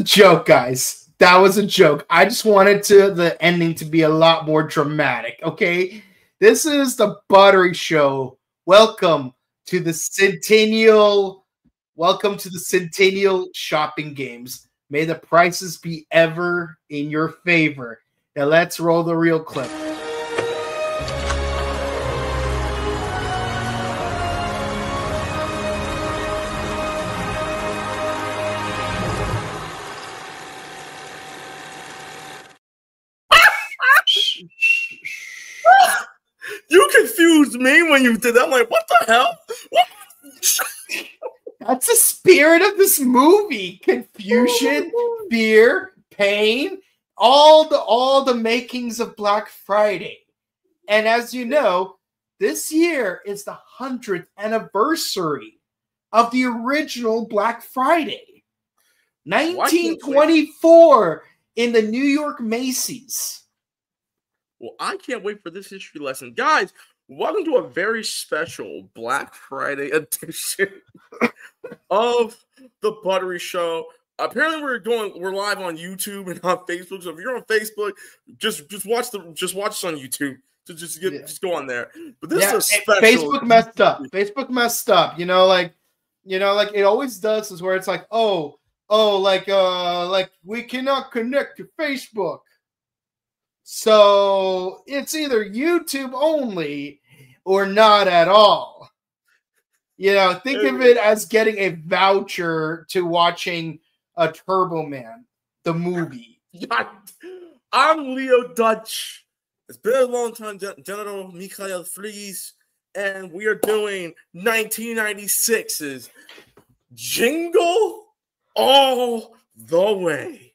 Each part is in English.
joke, guys. That was a joke. I just wanted the ending to be a lot more dramatic, okay? This is the Buttery Show. Welcome to the Centennial Shopping Games. May the prices be ever in your favor. Now let's roll the real clip. You confused me when you did that. I'm like, what the hell? What? That's the spirit of this movie. Confusion, fear, pain, all the makings of Black Friday. And as you know, this year is the 100th anniversary of the original Black Friday. 1924 in the New York Macy's. Well, I can't wait for this history lesson. Guys, welcome to a very special Black Friday edition of the Buttery Show. Apparently, we're live on YouTube and on Facebook. So if you're on Facebook, just watch us on YouTube. So just go on there. But this is a special. Facebook messed up. Facebook messed up. You know, like it always does. Is where it's like, like we cannot connect to Facebook. So it's either YouTube only or not at all. You know, think of it as getting a voucher to watching a Turboman, the movie. I'm Leo Dutch. It's been a long time, General Michael Fries, and we are doing 1996's Jingle All the Way.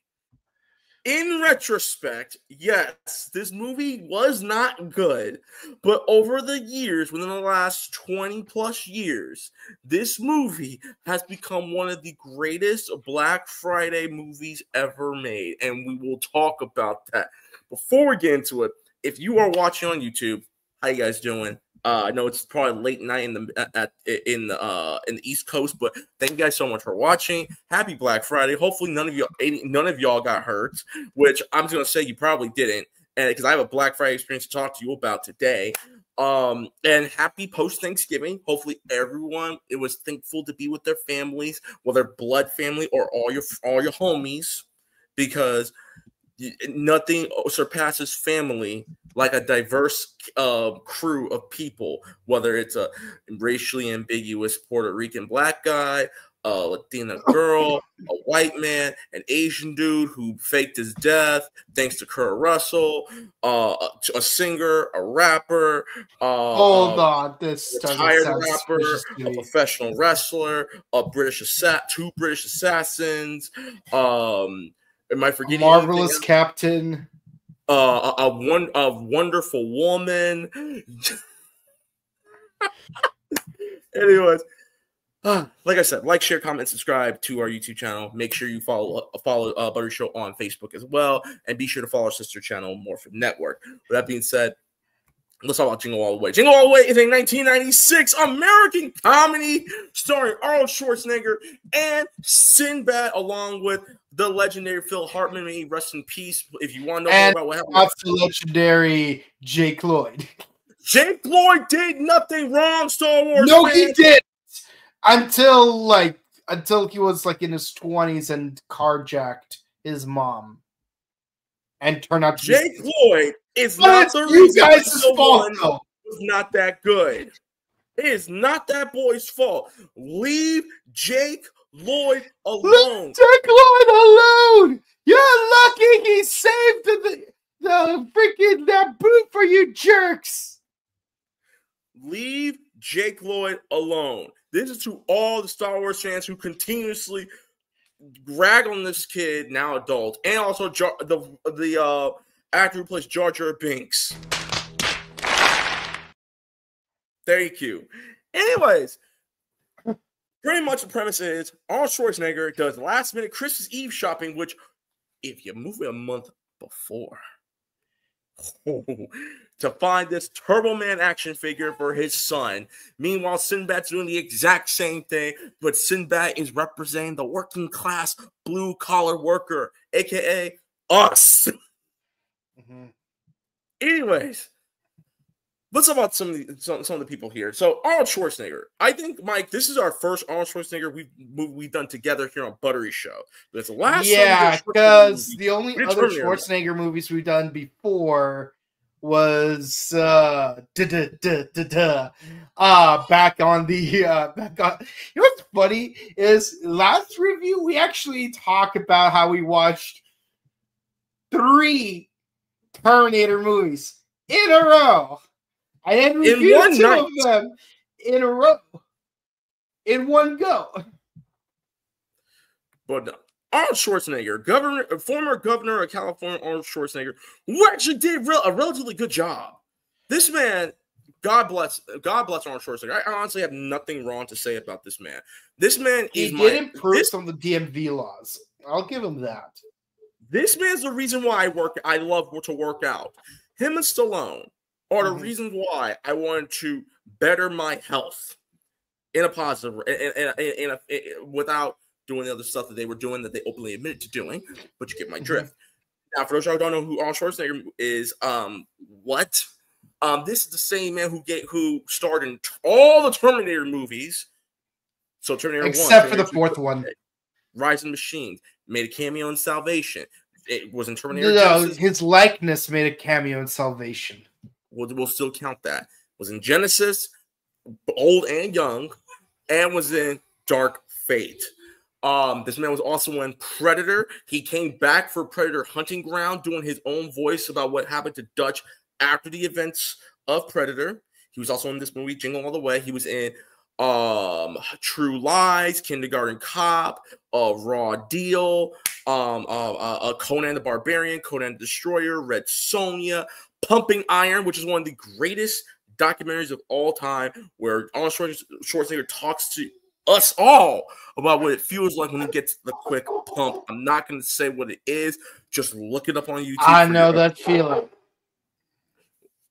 In retrospect, yes, this movie was not good, but over the years, within the last 20 plus years, this movie has become one of the greatest Black Friday movies ever made, and we will talk about that. Before we get into it, if you are watching on YouTube, how you guys doing? I know it's probably late night in the East Coast, but thank you guys so much for watching. Happy Black Friday. Hopefully none of y'all got hurt, which I'm just gonna say you probably didn't, and because I have a Black Friday experience to talk to you about today. And happy post Thanksgiving. Hopefully everyone was thankful to be with their families, whether blood family or all your homies, because nothing surpasses family like a diverse crew of people, whether it's a racially ambiguous Puerto Rican black guy, a Latina girl, a white man, an Asian dude who faked his death thanks to Kurt Russell, a singer, a rapper, hold on, this retired rapper, a professional wrestler, two British assassins, am I forgetting a marvelous captain? A wonderful woman. Anyways, like I said, like, share, comment, subscribe to our YouTube channel. Make sure you follow Buttery Show on Facebook as well, and be sure to follow our sister channel, Morphin Network. With that being said, let's talk about Jingle All the Way. Jingle All the Way is a 1996 American comedy starring Arnold Schwarzenegger and Sinbad, along with the legendary Phil Hartman. May he rest in peace. If you want to know more about what happened, the legendary Jake Lloyd. Jake Lloyd did nothing wrong, Star Wars. No, he did until he was like in his 20s and carjacked his mom, and turned out to Jake Lloyd is not the reason the one was not that good. It is not that boy's fault. Leave Jake Lloyd alone. Leave Jake Lloyd alone. You're lucky he saved the freaking that boot for you jerks. Leave Jake Lloyd alone. This is to all the Star Wars fans who continuously rag on this kid, now adult, and also the actor who plays Jar Jar Binks. Thank you. Anyways, pretty much the premise is Arnold Schwarzenegger does last-minute Christmas Eve shopping, which, if you move it a month before, to find this Turboman action figure for his son. Meanwhile, Sinbad's doing the exact same thing, but Sinbad is representing the working class blue-collar worker, aka us. Anyways, let's talk about some of the people here. So Arnold Schwarzenegger. I think, Mike, this is our first Arnold Schwarzenegger we've done together here on Buttery Show. But it's the last. Yeah, because the only other Schwarzenegger movies we've done before was back on the back on. You know what's funny is last review we actually talked about how we watched 3 Terminator movies in a row. I then reviewed 2 of them in a row, in one go. But Arnold Schwarzenegger, former governor of California, Arnold Schwarzenegger, who actually did a relatively good job. This man, God bless Arnold Schwarzenegger. I honestly have nothing wrong to say about this man. This man he did improve some of the DMV laws. I'll give him that. This man's the reason why I love to work out. Him and Stallone are the reasons why I wanted to better my health in a positive, without doing the other stuff that they were doing that they openly admitted to doing. But you get my drift. Now, for those who don't know who Arnold Schwarzenegger is, this is the same man who starred in all the Terminator movies. So Terminator except 1, for the 4th one, Rise of the Machines, made a cameo in Salvation. It was in Terminator. No, Genesis. His likeness made a cameo in Salvation. We'll still count that. Was in Genesis, old and young, and was in Dark Fate. This man was also in Predator. He came back for Predator Hunting Ground, doing his own voice about what happened to Dutch after the events of Predator. He was also in this movie, Jingle All the Way. He was in True Lies, Kindergarten Cop, Raw Deal, Conan the Barbarian, Conan the Destroyer, Red Sonja, Pumping Iron, which is one of the greatest documentaries of all time, where Arnold Schwarzenegger talks to us all about what it feels like when he gets the quick pump. I'm not going to say what it is. Just look it up on YouTube. I know that feeling.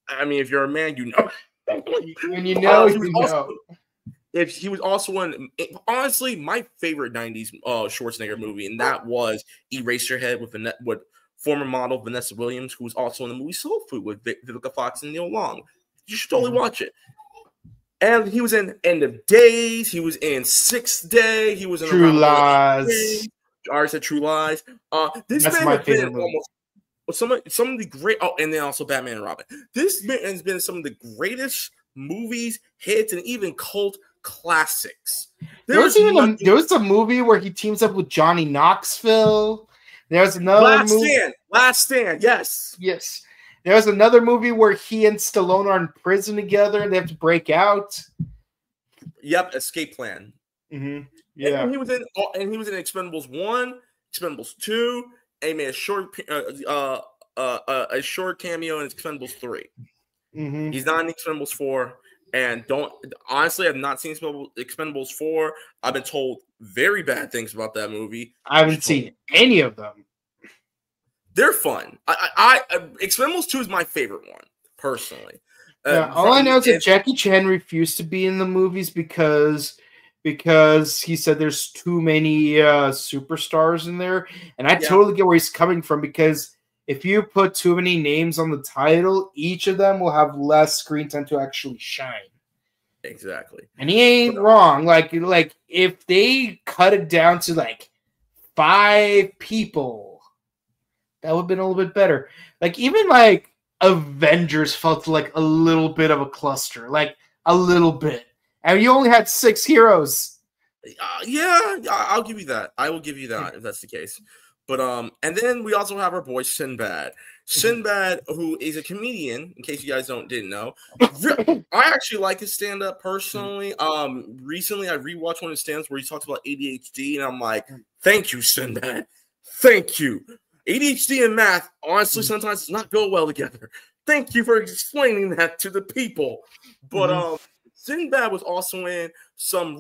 I mean, if you're a man, you know. When you know, you know. If he was also in, honestly, my favorite 90s Schwarzenegger movie, and that was Eraserhead with former model Vanessa Williams, who was also in the movie Soul Food with Vivica Fox and Neil Long. You should totally watch it. And he was in End of Days. He was in Sixth Day. He was in True Lies. I already said True Lies. This That's man my has favorite been movie. some of the great. Oh, and then also Batman and Robin. This man has been some of the greatest movies, hits, and even cult classics. There was a movie where he teams up with Johnny Knoxville. There's another Last Stand. Yes. There was another movie where he and Stallone are in prison together and they have to break out. Yep, Escape Plan. Yeah, and he was in Expendables 1, Expendables 2, and he made a short cameo in Expendables 3. He's not in Expendables 4. And honestly, I've not seen Expendables 4. I've been told very bad things about that movie. I haven't seen any of them. They're fun. Expendables 2 is my favorite one, personally. All I know is that Jackie Chan refused to be in the movies because he said there's too many superstars in there. And I totally get where he's coming from, because if you put too many names on the title, each of them will have less screen time to actually shine. Exactly. And he ain't wrong. Like if they cut it down to like 5 people, that would have been a little bit better. Like even like Avengers felt like a little bit of a cluster, like a little bit. And you only had 6 heroes. Yeah, I'll give you that. I will give you that if that's the case. But and then we also have our boy Sinbad. Sinbad, who is a comedian, in case you guys didn't know. I actually like his stand-up personally. Recently I rewatched one of his stand-ups where he talks about ADHD, and I'm like, thank you, Sinbad. Thank you. ADHD and math, honestly, sometimes does not go well together. Thank you for explaining that to the people. But Sinbad was also in some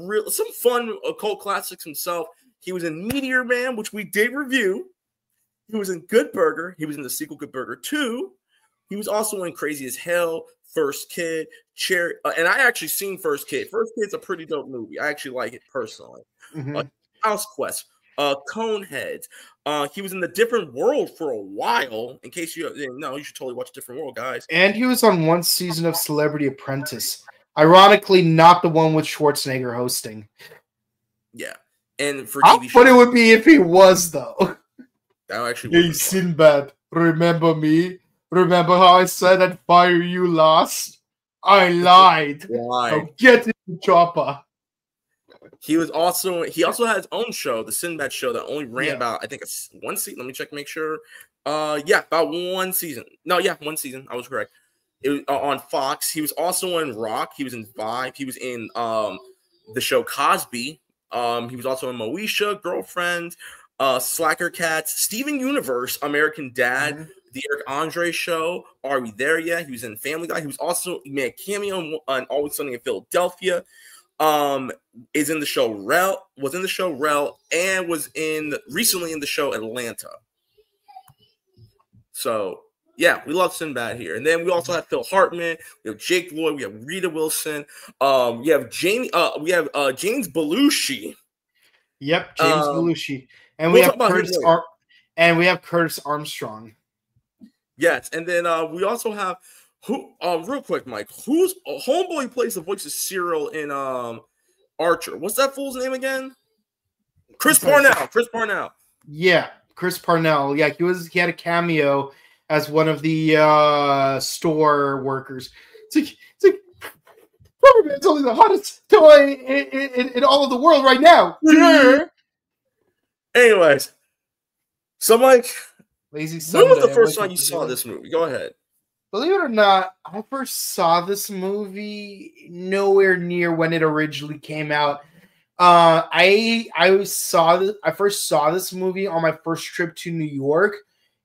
fun occult classics himself. He was in Meteor Man, which we did review. He was in Good Burger. He was in the sequel Good Burger 2. He was also in Crazy as Hell, First Kid, Cherry, and I actually seen First Kid. First Kid's a pretty dope movie. I actually like it personally. House Quest, Coneheads. He was in The Different World for a while. In case you didn't know, you should totally watch Different World, guys. And he was on one season of Celebrity Apprentice. Ironically, not the one with Schwarzenegger hosting. Yeah. And for How TV shows, funny it would be if he was, though. That actually Hey, Sinbad, remember me? Remember how I said I'd fire you last? I lied. Now get in the chopper. He also had his own show, the Sinbad show, that only ran about, I think, one season. Let me check, make sure. About one season. No, one season. I was correct. It was on Fox. He was also in Rock. He was in Vibe. He was in the show Cosby. He was also in Moesha, Girlfriend, Slacker Cats, Steven Universe, American Dad, The Eric Andre Show. Are We There Yet? He was in Family Guy. He made a cameo on Always Sunny in Philadelphia. Is in the show Rel, was in the show Rel, and was recently in the show Atlanta. So yeah, we love Sinbad here. And then we also have Phil Hartman, we have Jake Lloyd, we have Rita Wilson, we have James Belushi. Yep, James Belushi. And we have Curtis Armstrong. Yes, and then we also have real quick, Mike, who's homeboy plays the voice of Cyril in Archer? What's that fool's name again? Chris Parnell. Yeah, Chris Parnell. Yeah, he had a cameo as one of the store workers. It's like Turboman's only the hottest toy in all of the world right now. Anyways, so Mike, Lazy Sunday, when was the first time you saw this movie? Go ahead. Believe it or not, I first saw this movie nowhere near when it originally came out. I first saw this movie on my first trip to New York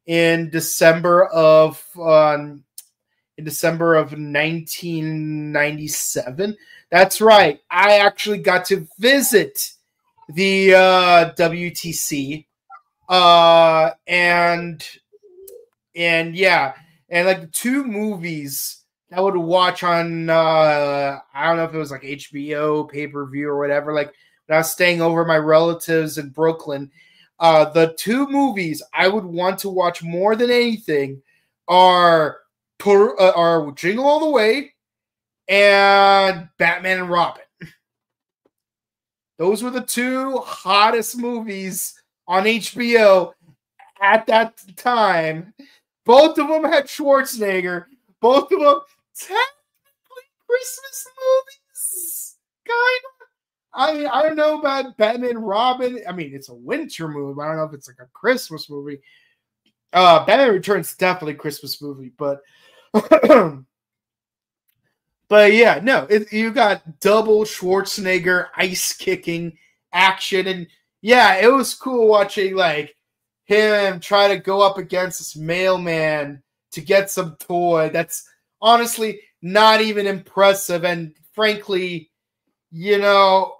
in December of 1997. That's right. I actually got to visit the WTC, and yeah. And like the two movies I would watch on, I don't know if it was like HBO, pay-per-view or whatever. Like when I was staying over my relatives in Brooklyn, the two movies I would want to watch more than anything are Jingle All the Way and Batman and Robin. Those were the two hottest movies on HBO at that time. Both of them had Schwarzenegger. Both of them technically Christmas movies, kind of. I don't know about Batman and Robin. I mean, it's a winter movie. I don't know if it's like a Christmas movie. Batman Returns definitely a Christmas movie, but but yeah, no, you got double Schwarzenegger ice kicking action, and yeah, it was cool watching like him try to go up against this mailman to get some toy. That's honestly not even impressive. And frankly, you know,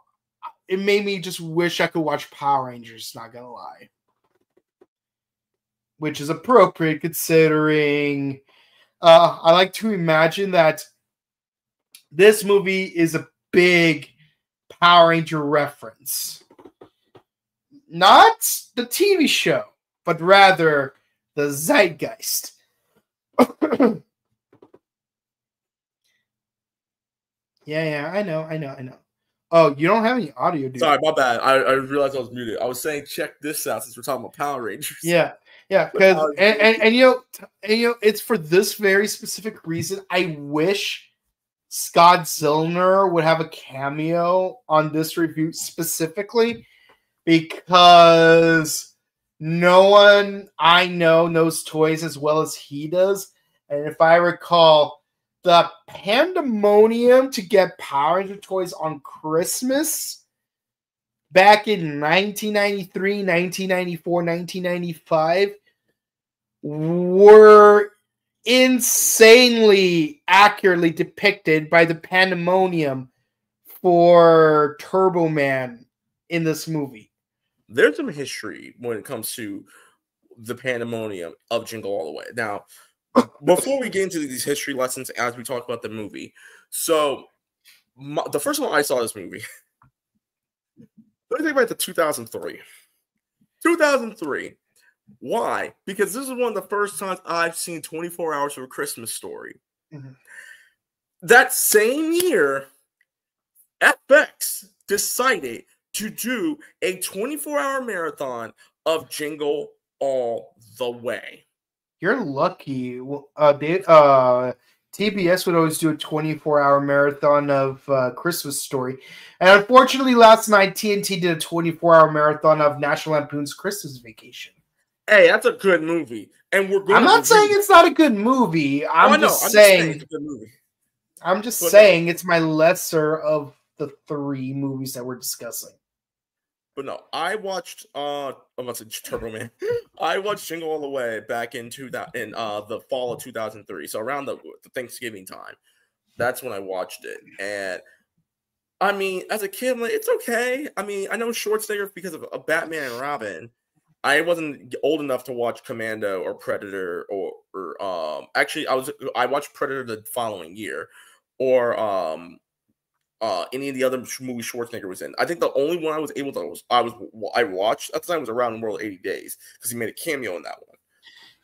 it made me just wish I could watch Power Rangers, not gonna lie. Which is appropriate considering I like to imagine that this movie is a big Power Ranger reference. Not the TV show, but rather the zeitgeist. Yeah, I know. Oh, you don't have any audio, dude. Sorry, my bad. I realized I was muted. I was saying check this out since we're talking about Power Rangers. Yeah, because and you know, it's for this very specific reason. I wish Scott Zillner would have a cameo on this review specifically, because no one I know knows toys as well as he does. And if I recall, the pandemonium to get Power Ranger toys on Christmas back in 1993, 1994, 1995 were insanely accurately depicted by the pandemonium for Turboman in this movie. There's some history when it comes to the pandemonium of Jingle All the Way. Now, before we get into these history lessons as we talk about the movie, so the first time I saw this movie, let me think about the 2003. 2003. Why? Because this is one of the first times I've seen 24 Hours of a Christmas Story. Mhm. That same year, FX decided to do a 24-hour marathon of Jingle All the Way. You're lucky. TBS would always do a 24-hour marathon of Christmas Story, and unfortunately, last night TNT did a 24-hour marathon of National Lampoon's Christmas Vacation. Hey, that's a good movie, and we're going. I'm not saying it's not a good movie. I'm just saying it's a good movie. I'm just saying it's my lesser of the three movies that we're discussing. But no, I watched Turboman. I watched Jingle All the Way back in the fall of 2003. So around the Thanksgiving time. That's when I watched it. And I mean, as a kid, I'm like, it's okay. I mean, I know Schwarzenegger because of Batman and Robin. I wasn't old enough to watch Commando or Predator or actually I watched Predator the following year or any of the other movies Schwarzenegger was in. I think the only one I was able to I watched at the time was Around the World 80 Days because he made a cameo in that one.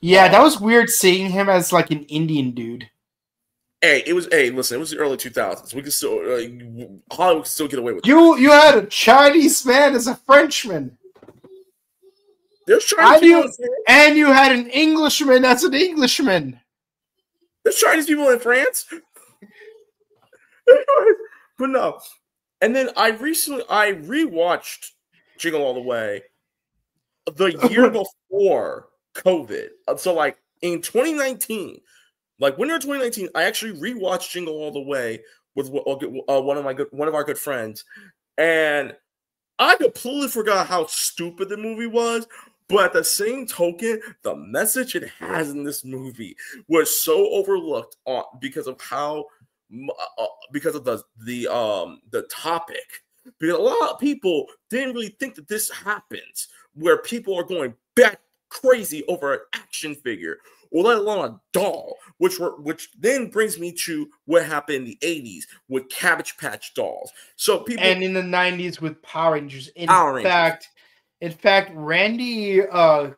Yeah, that was weird seeing him as like an Indian dude. Listen, it was the early 2000s. We could still Hollywood could still get away with it. You had a Chinese man as a Frenchman. There's Chinese people and you had an Englishman as an Englishman. There's Chinese people in France. But no. And then I rewatched Jingle All the Way the year before COVID. So like in 2019, like winter of 2019, I actually rewatched Jingle All the Way with one of our good friends, and I completely forgot how stupid the movie was. But at the same token, the message it has in this movie was so overlooked because of how. Because of the topic, because a lot of people didn't really think that this happens, where people are going back crazy over an action figure, or let alone a doll, which then brings me to what happened in the 80s with Cabbage Patch dolls. So people, and in the 90s with Power Rangers. In fact, Randy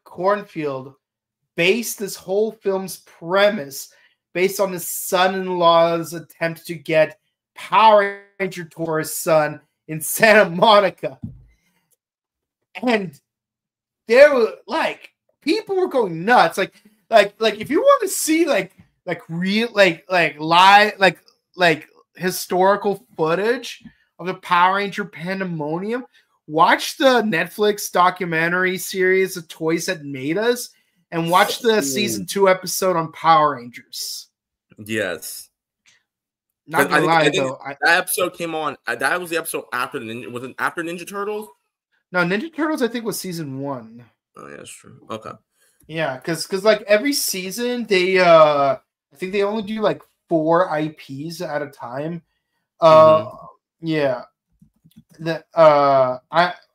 Cornfield based this whole film's premise based on his son-in-law's attempt to get Power Ranger for his son in Santa Monica. And there were people were going nuts. Like if you want to see real live historical footage of the Power Ranger pandemonium, watch the Netflix documentary series The Toys That Made Us and watch the season 2 episode on Power Rangers. Yes. Not gonna lie, though. That episode came on. That was the episode after was it after Ninja Turtles? No, Ninja Turtles I think was season 1. Oh yeah, that's true. Okay. Yeah, because like every season they I think they only do like 4 IPs at a time. Yeah.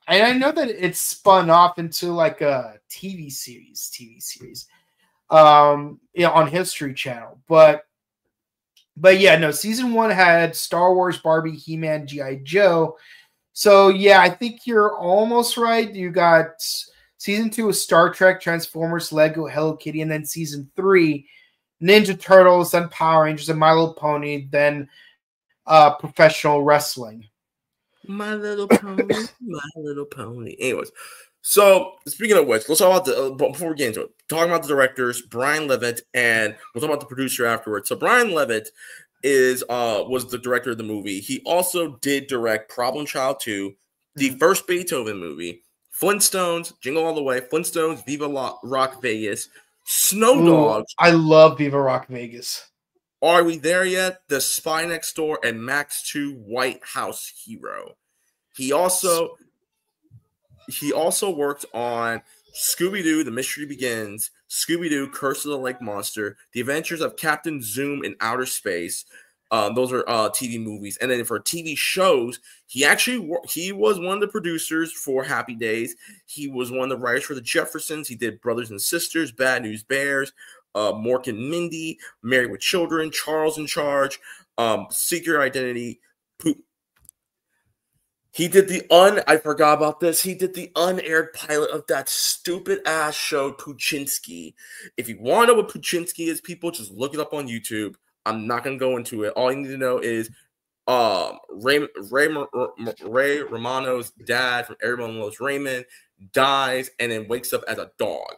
I know that it's spun off into like a TV series. On History Channel. But yeah, no, season 1 had Star Wars, Barbie, He-Man, G.I. Joe. So yeah, I think you're almost right. You got season 2 of Star Trek, Transformers, Lego, Hello Kitty, and then season 3, Ninja Turtles, then Power Rangers, and My Little Pony, then professional wrestling. My Little Pony, My Little Pony. Anyways, so speaking of which, let's talk about before we get into it, talking about the directors, Brian Levitt, and we'll talk about the producer afterwards. So Brian Levitt was the director of the movie. He also did direct Problem Child 2, the first Beethoven movie, Flintstones, Jingle All the Way, Flintstones, Viva Rock Vegas, Snow Dogs. I love Viva Rock Vegas. Are We There Yet? The Spy Next Door, and Max 2 White House Hero. He also worked on Scooby-Doo, The Mystery Begins, Scooby-Doo, Curse of the Lake Monster, The Adventures of Captain Zoom in Outer Space. Those are TV movies. And then for TV shows, he was one of the producers for Happy Days. He was one of the writers for The Jeffersons. He did Brothers and Sisters, Bad News Bears, Mork and Mindy, Married with Children, Charles in Charge, Secret Identity. He did I forgot about this. He did the unaired pilot of that stupid ass show, Puchinsky. If you want to know what Puchinsky is, people, just look it up on YouTube. I'm not going to go into it. All you need to know is Ray Romano's dad from Everyone Loves Raymond dies and then wakes up as a dog.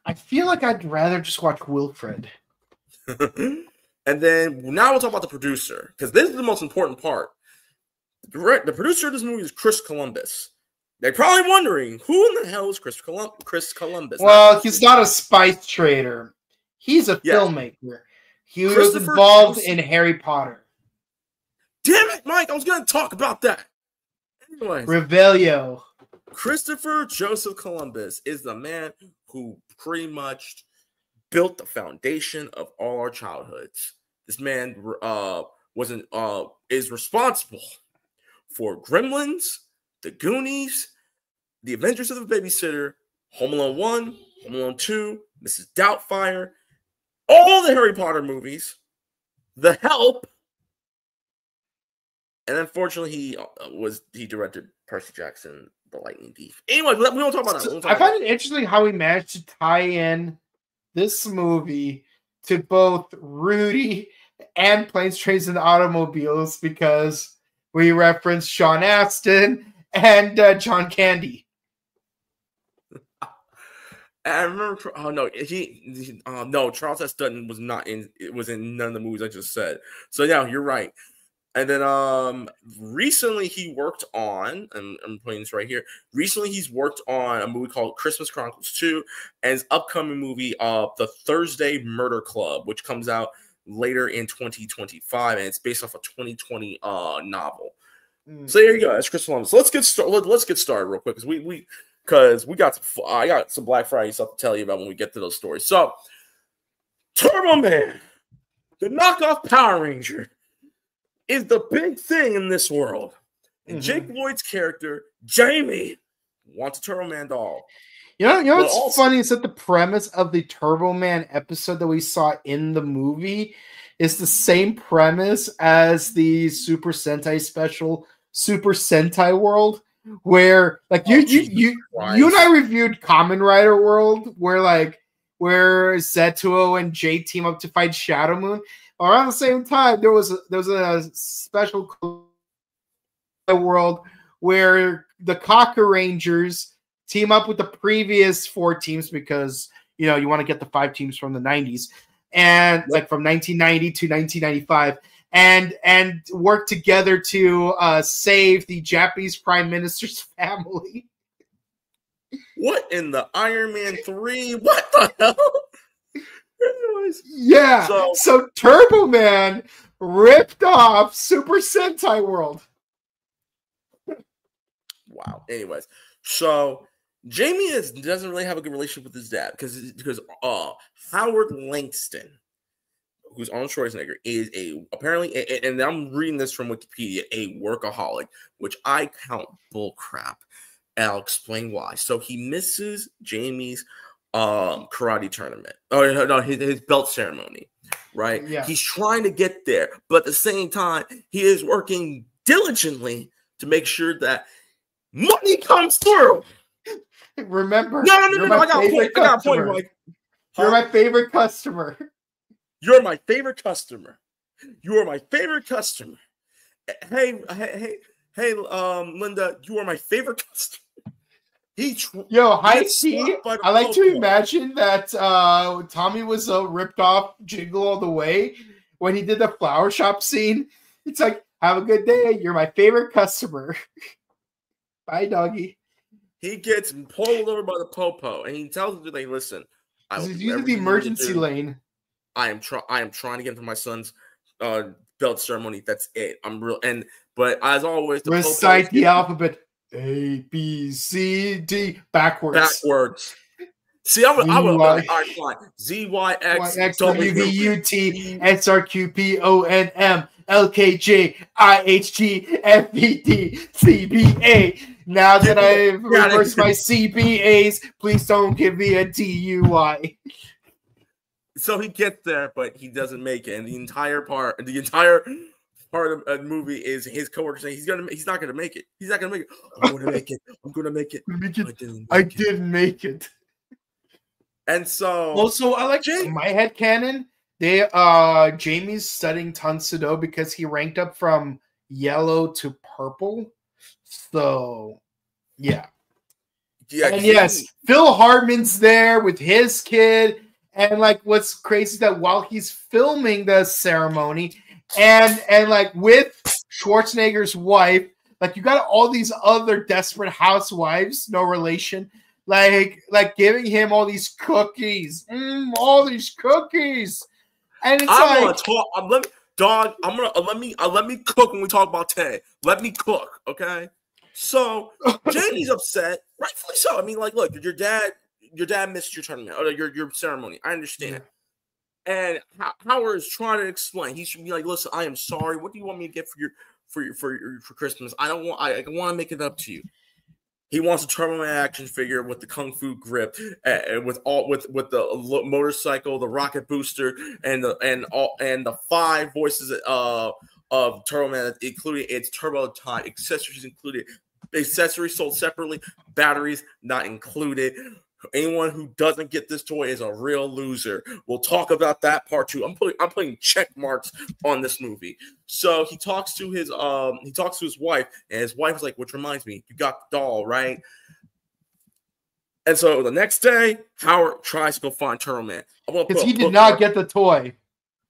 I feel like I'd rather just watch Wilfred. And then now we'll talk about the producer, because this is the most important part. The producer of this movie is Chris Columbus. They're probably wondering, who in the hell is Chris Columbus? Well, he's not a spice trader. He's a filmmaker. He was involved in Harry Potter. Damn it, Mike! I was going to talk about that. Anyways, Revelio. Christopher Joseph Columbus is the man who pretty much built the foundation of all our childhoods. This man is responsible for Gremlins, The Goonies, The Adventures of the Babysitter, Home Alone 1, Home Alone 2, Mrs. Doubtfire, all the Harry Potter movies, The Help, and unfortunately he directed Percy Jackson, The Lightning Thief. Anyway, we won't talk about that. I find it interesting how he managed to tie in this movie to both Rudy and Planes, Trains, and Automobiles, because we referenced Sean Astin and John Candy. I remember. Oh no, no. Charles S. Dutton was not in. It was in none of the movies I just said. So yeah, you're right. And then recently he worked on, and I'm putting this right here. Recently he's worked on a movie called Christmas Chronicles 2 and his upcoming movie, The Thursday Murder Club, which comes out later in 2025, and it's based off a 2020 novel. So there you go. That's Chris Columbus. So let's get started. Let's get started real quick, because I got some Black Friday stuff to tell you about when we get to those stories. So, Turboman, the knockoff Power Ranger, is the big thing in this world. And Jake Lloyd's character, Jamie, wants a Turboman doll. You know what's funny is that the premise of the Turboman episode that we saw in the movie is the same premise as the Super Sentai special, Super Sentai World, where like you and I reviewed Kamen Rider World, where Zetsuo and Jay team up to fight Shadow Moon. Around the same time, there was a special world where the Cocker Rangers team up with the previous 4 teams, because you want to get the 5 teams from the 90s and like from 1990 to 1995, and work together to save the Japanese Prime Minister's family. What in the Iron Man 3? What the hell? Anyways, yeah, so Turboman ripped off Super Sentai World. Wow. Anyways, so Jamie doesn't really have a good relationship with his dad because Howard Langston, who's Arnold Schwarzenegger, is apparently, and I'm reading this from Wikipedia, a workaholic, which I count bull crap, and I'll explain why. So he misses Jamie's karate tournament. Oh no, his belt ceremony, right? Yeah. He's trying to get there, but at the same time, he is working diligently to make sure that money comes through. Remember, no, I got a point, Mike. You're my favorite customer. You're my favorite customer. You are my favorite customer. Hey, Linda, you are my favorite customer. High tea. I like to imagine that Tommy was ripped off Jingle All the Way when he did the flower shop scene. It's like, have a good day. You're my favorite customer. Bye, doggy. He gets pulled over by the popo, and he tells them, "Like, listen, he's using the emergency lane. I am trying to get into my son's belt ceremony. That's it. But as always, recite the alphabet A B C D backwards. See, I will. All right, fine. Z Y X W V U T S R Q P O N M L K J I H G F V D C B A Now that I've reversed my CBAs, please don't give me a DUI. So he gets there, but he doesn't make it. And the entire part of the movie is his coworker saying he's not gonna make it. He's not gonna make it. I'm gonna make it. I'm gonna make it. I didn't make it. And so also, I like my headcanon. Jamie's studying Tansudo because he ranked up from yellow to purple. So yeah. And yes, Phil Hartman's there with his kid. And like what's crazy is that while he's filming the ceremony and like with Schwarzenegger's wife, like you got all these other desperate housewives, no relation, like giving him all these cookies. All these cookies. And it's let me cook when we talk about Ted. Let me cook, okay? So Jamie's upset, rightfully so. I mean, like, look, your dad missed your tournament or your ceremony. I understand. And Howard is trying to explain. He should be like, listen, I am sorry. What do you want me to get for Christmas? I want to make it up to you. He wants a Turboman action figure with the kung fu grip, with the motorcycle, the rocket booster, and the 5 voices of Turboman, including its turbo time, accessories included, accessories sold separately, batteries not included. Anyone who doesn't get this toy is a real loser. We'll talk about that part too. I'm putting check marks on this movie. So he talks to his wife, and his wife is like, which reminds me, you got the doll, right? And so the next day, Howard tries to go find Turboman. Because he did not get the toy.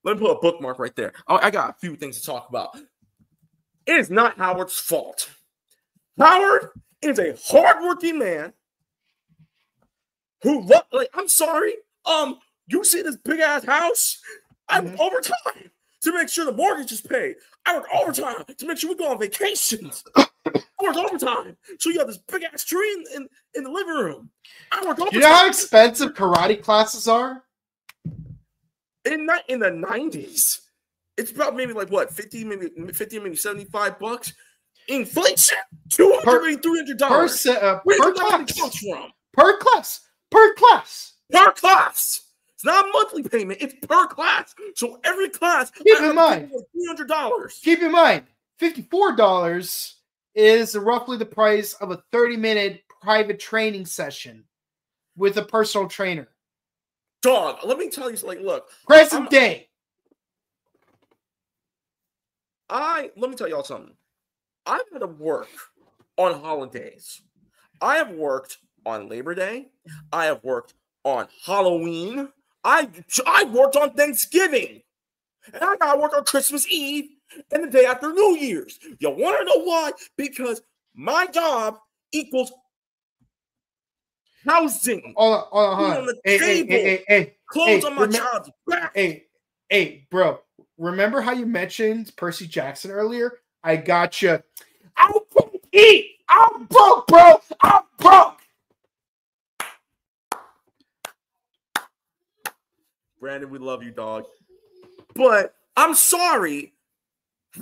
Let me put a bookmark right there. I got a few things to talk about. It is not Howard's fault. Howard is a hardworking man who, like, I'm sorry. You see this big ass house? I work overtime to make sure the mortgage is paid. I work overtime to make sure we go on vacations. I work overtime so you have this big ass tree in the living room. I work overtime. You know how expensive karate classes are? In the 90s, it's about maybe like what, 50, maybe $75. Inflation, $200, $300 per class. It's not a monthly payment; it's per class. So every class, keep in mind, $300. Keep in mind, $54 is roughly the price of a 30-minute private training session with a personal trainer. Dog, let me tell you, like, look, present day. Let me tell y'all something. I've had to work on holidays. I have worked on Labor Day. I have worked on Halloween. I worked on Thanksgiving. And I got to work on Christmas Eve and the day after New Year's. You want to know why? Because my job equals housing. Hold on. On the table. Clothes on my child's back. Hey, bro. Remember how you mentioned Percy Jackson earlier? I got you. I can't eat. I'm broke, bro. I'm broke. Brandon, we love you, dog. But I'm sorry.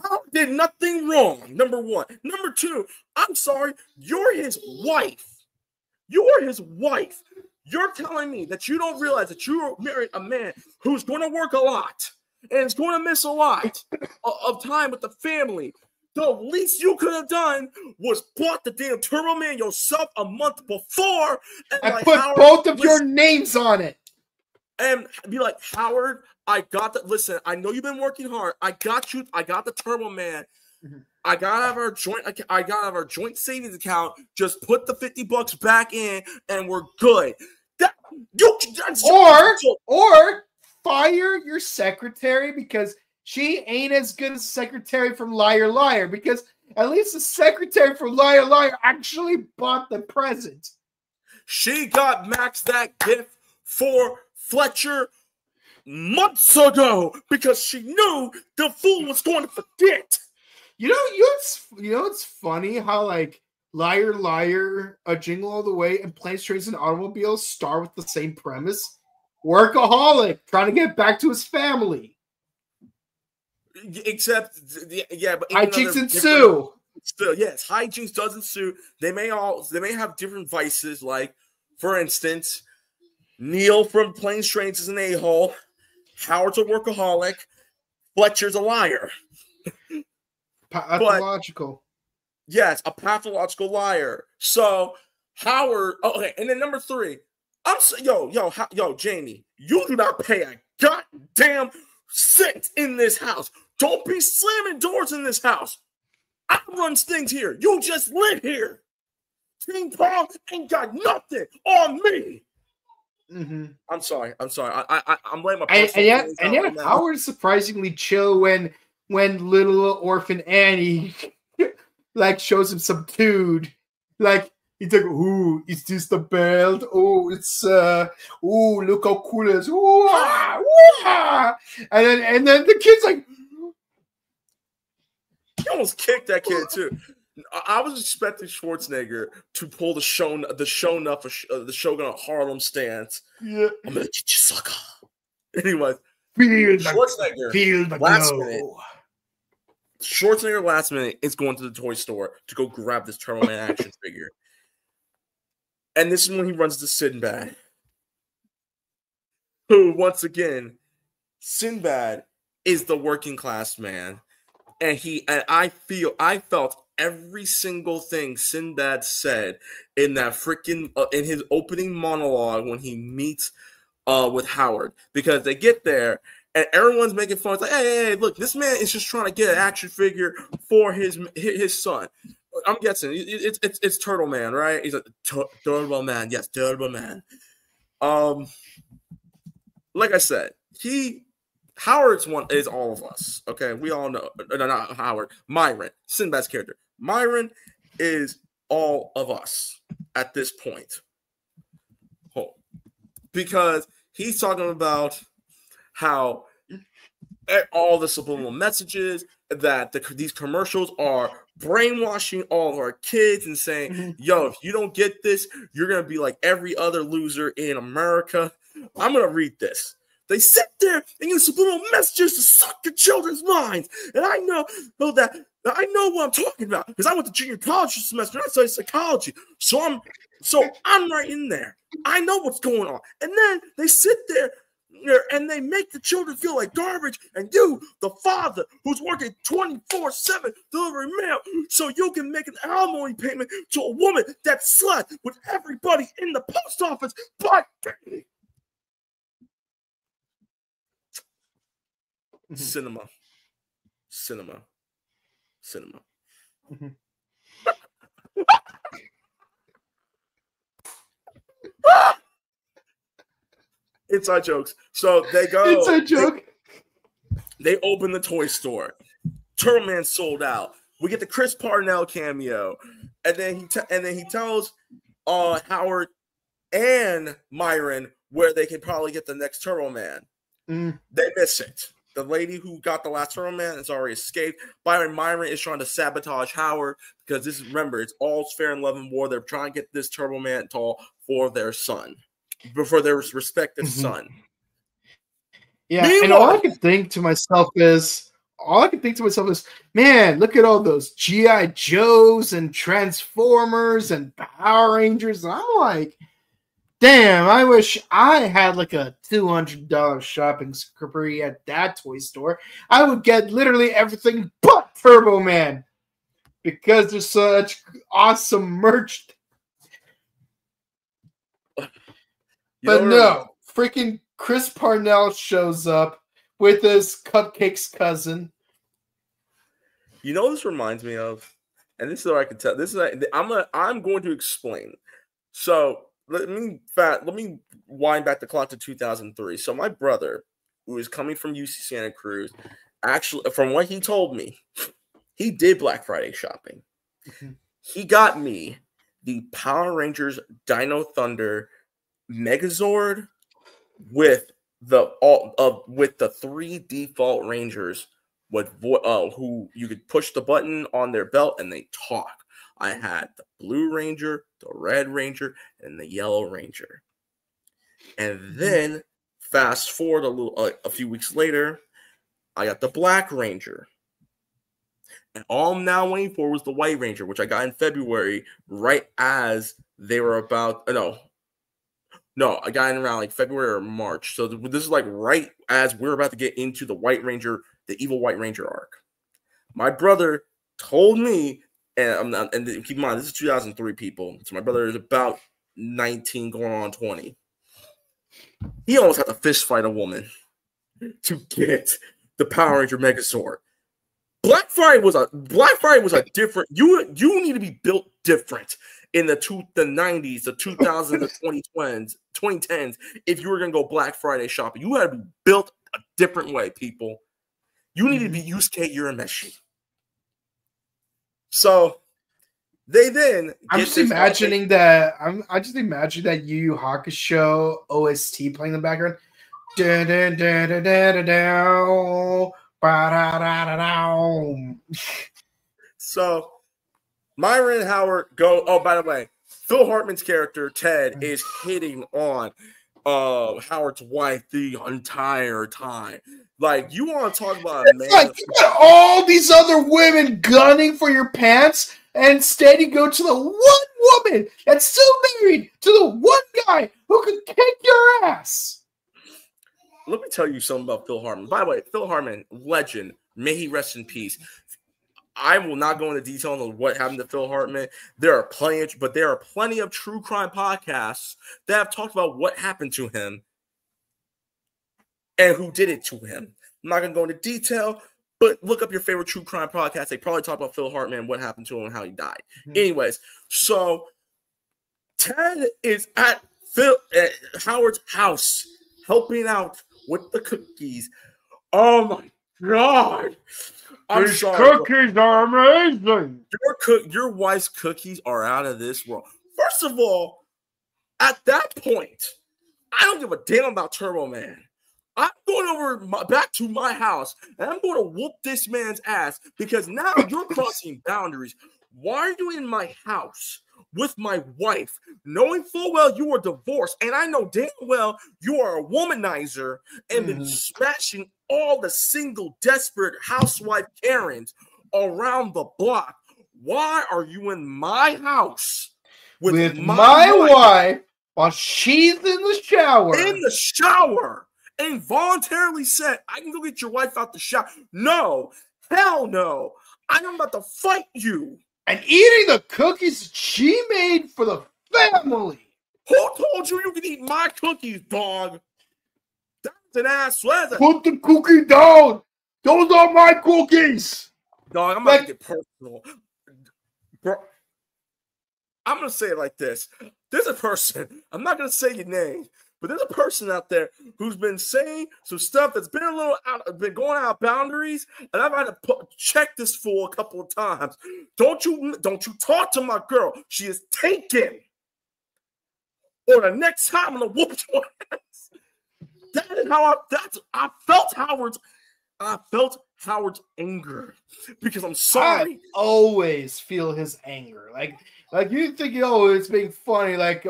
Howard did nothing wrong, number one. Number two, I'm sorry. You're his wife. You're his wife. You're telling me that you don't realize that you married a man who's going to work a lot and is going to miss a lot of time with the family. The least you could have done was bought the damn Turboman yourself a month before. And I put both of your names on it. And be like, Howard, I got that. Listen, I know you've been working hard. I got you. I got the Turboman. I gotta have our joint savings account. Just put the $50 back in, and we're good. Or fire your secretary because she ain't as good as the secretary from Liar Liar. Because at least the secretary from Liar Liar actually bought the present. She got Max that gift for Fletcher months ago because she knew the fool was going to forget. You know it's funny how like Liar Liar, A Jingle All the Way, and Planes, Trains, and Automobiles start with the same premise. Workaholic trying to get back to his family. Except, yeah, but Hi, Cheeks and Sue. still, yes, hijinks does ensue. They may have different vices. Like, for instance, Neil from Planes, Trains is an a-hole. Howard's a workaholic. Fletcher's a liar. Pathological. Yes, a pathological liar. So Howard. Okay, and then number 3. Yo, Jamie, you do not pay a goddamn cent in this house. Don't be slamming doors in this house. I run things here. You just live here. King Paul ain't got nothing on me. Mm-hmm. I'm sorry. I'm laying my and yet Howard's surprisingly chill when little orphan Annie like shows him some dude. Like he's like, ooh, is this the belt? Oh, it's ooh, look how cool it is. Ooh, ah, ooh, ah. And then the kid's like, he almost kicked that kid too. I was expecting Schwarzenegger to pull the Shogun of Harlem stance. Yeah. I'm gonna get you, sucker. Anyway, Schwarzenegger, feel the glow. Schwarzenegger last minute is going to the toy store to go grab this Turboman action figure. And this is when he runs to Sinbad. Who, once again, Sinbad is the working class man. And I felt every single thing Sinbad said in that freaking in his opening monologue when he meets with Howard, because they get there and everyone's making fun. It's like, hey, look, this man is just trying to get an action figure for his son. I'm guessing it's Turtle Man, right? He's like Turboman, yes, Turboman. Like I said, Howard's one is all of us. Okay, we all know. Not Howard. Myron, Sinbad's character. Myron is all of us at this point. Because he's talking about how all the subliminal messages that these commercials are brainwashing all of our kids and saying, yo, if you don't get this, you're going to be like every other loser in America. I'm going to read this. They sit there and use subliminal messages to suck your children's minds. And I know what I'm talking about because I went to junior college this semester and I studied psychology. So I'm right in there. I know what's going on. And then they sit there and they make the children feel like garbage. And you, the father, who's working 24/7 delivering mail, so you can make an alimony payment to a woman that slept with everybody in the post office by day. Cinema. Mm-hmm. Inside jokes. So they go. Inside joke. They open the toy store. Turboman sold out. We get the Chris Parnell cameo, and then he tells Howard and Myron where they can probably get the next Turboman. They miss it. The lady who got the last Turboman has already escaped. Myron is trying to sabotage Howard because remember, it's all fair and love and war. They're trying to get this Turboman for their son, for their respective son. Yeah, meanwhile, and all I can think to myself is, man, look at all those G.I. Joes and Transformers and Power Rangers. And I'm like, damn, I wish I had like a $200 shopping spree at that toy store. I would get literally everything but Turboman because there's such awesome merch. But no, freaking Chris Parnell shows up with his Cupcake's cousin. You know what this reminds me of? And this is what I can tell. I'm going to explain. So let me wind back the clock to 2003. So my brother, who is coming from UC Santa Cruz, actually, from what he told me, he did Black Friday shopping. He got me the Power Rangers Dino Thunder Megazord with the 3 default Rangers who you could push the button on their belt and they talk. I had the Blue Ranger, the Red Ranger, and the Yellow Ranger. And then fast forward a few weeks later, I got the Black Ranger. And all I'm now waiting for was the White Ranger, which I got in February, right as they were about. No, I got in around like February or March. So this is like right as we're about to get into the White Ranger, the evil White Ranger arc. My brother told me, and keep in mind, this is 2003, people. So my brother is about 19 going on 20. He almost had to fist fight a woman to get the Power Ranger Megazord. Black Friday was a different. You need to be built different in the 90s, the 2000s, the 2010s. If you were gonna go Black Friday shopping, you had to be built a different way, people. You need to be Yusuke Urameshi. So they then. I'm just imagining that. I just imagine that Yu Yu Hakusho OST playing in the background. Dun, dun, dun, dun, dun, dun, dun. So Myron and Howard go. Oh, by the way, Phil Hartman's character Ted is hitting on Howard's wife the entire time. Like, you want to talk about a man? Like, you got all these other women gunning for your pants, and instead you go to the one woman that's still married to the one guy who can kick your ass. Let me tell you something about Phil Hartman. By the way, Phil Hartman, legend. May he rest in peace. I will not go into detail on what happened to Phil Hartman. There are plenty of true crime podcasts that have talked about what happened to him and who did it to him. I'm not going to go into detail, but look up your favorite true crime podcast. They probably talk about Phil Hartman and what happened to him and how he died. Anyways, so Ted is at Howard's house helping out with the cookies. Oh my God. These cookies are amazing. Your wife's cookies are out of this world. First of all, at that point, I don't give a damn about Turboman. I'm going back to my house, and I'm going to whoop this man's ass because now you're crossing boundaries. Why are you in my house with my wife, knowing full well you are divorced, and I know damn well you are a womanizer and been smashing all the single, desperate housewife Karens around the block? Why are you in my house with my wife while she's in the shower? In the shower. And voluntarily said, I can go get your wife out the shower. No, hell no. I'm about to fight you. And eating the cookies she made for the family. Who told you you can eat my cookies, dog? That's an ass. Put the cookie down. Those are my cookies. Dog, I'm about to get personal. Bro, I'm going to say it like this. There's a person, I'm not going to say your name, but there's a person out there who's been saying some stuff that's been been going out of boundaries, and I've had to check this fool a couple of times. Don't you talk to my girl. She is taken. Or the next time I'm gonna whoop your ass. That is how I felt Howard's anger because I'm sorry. I always feel his anger. Like you think, it's being funny, like,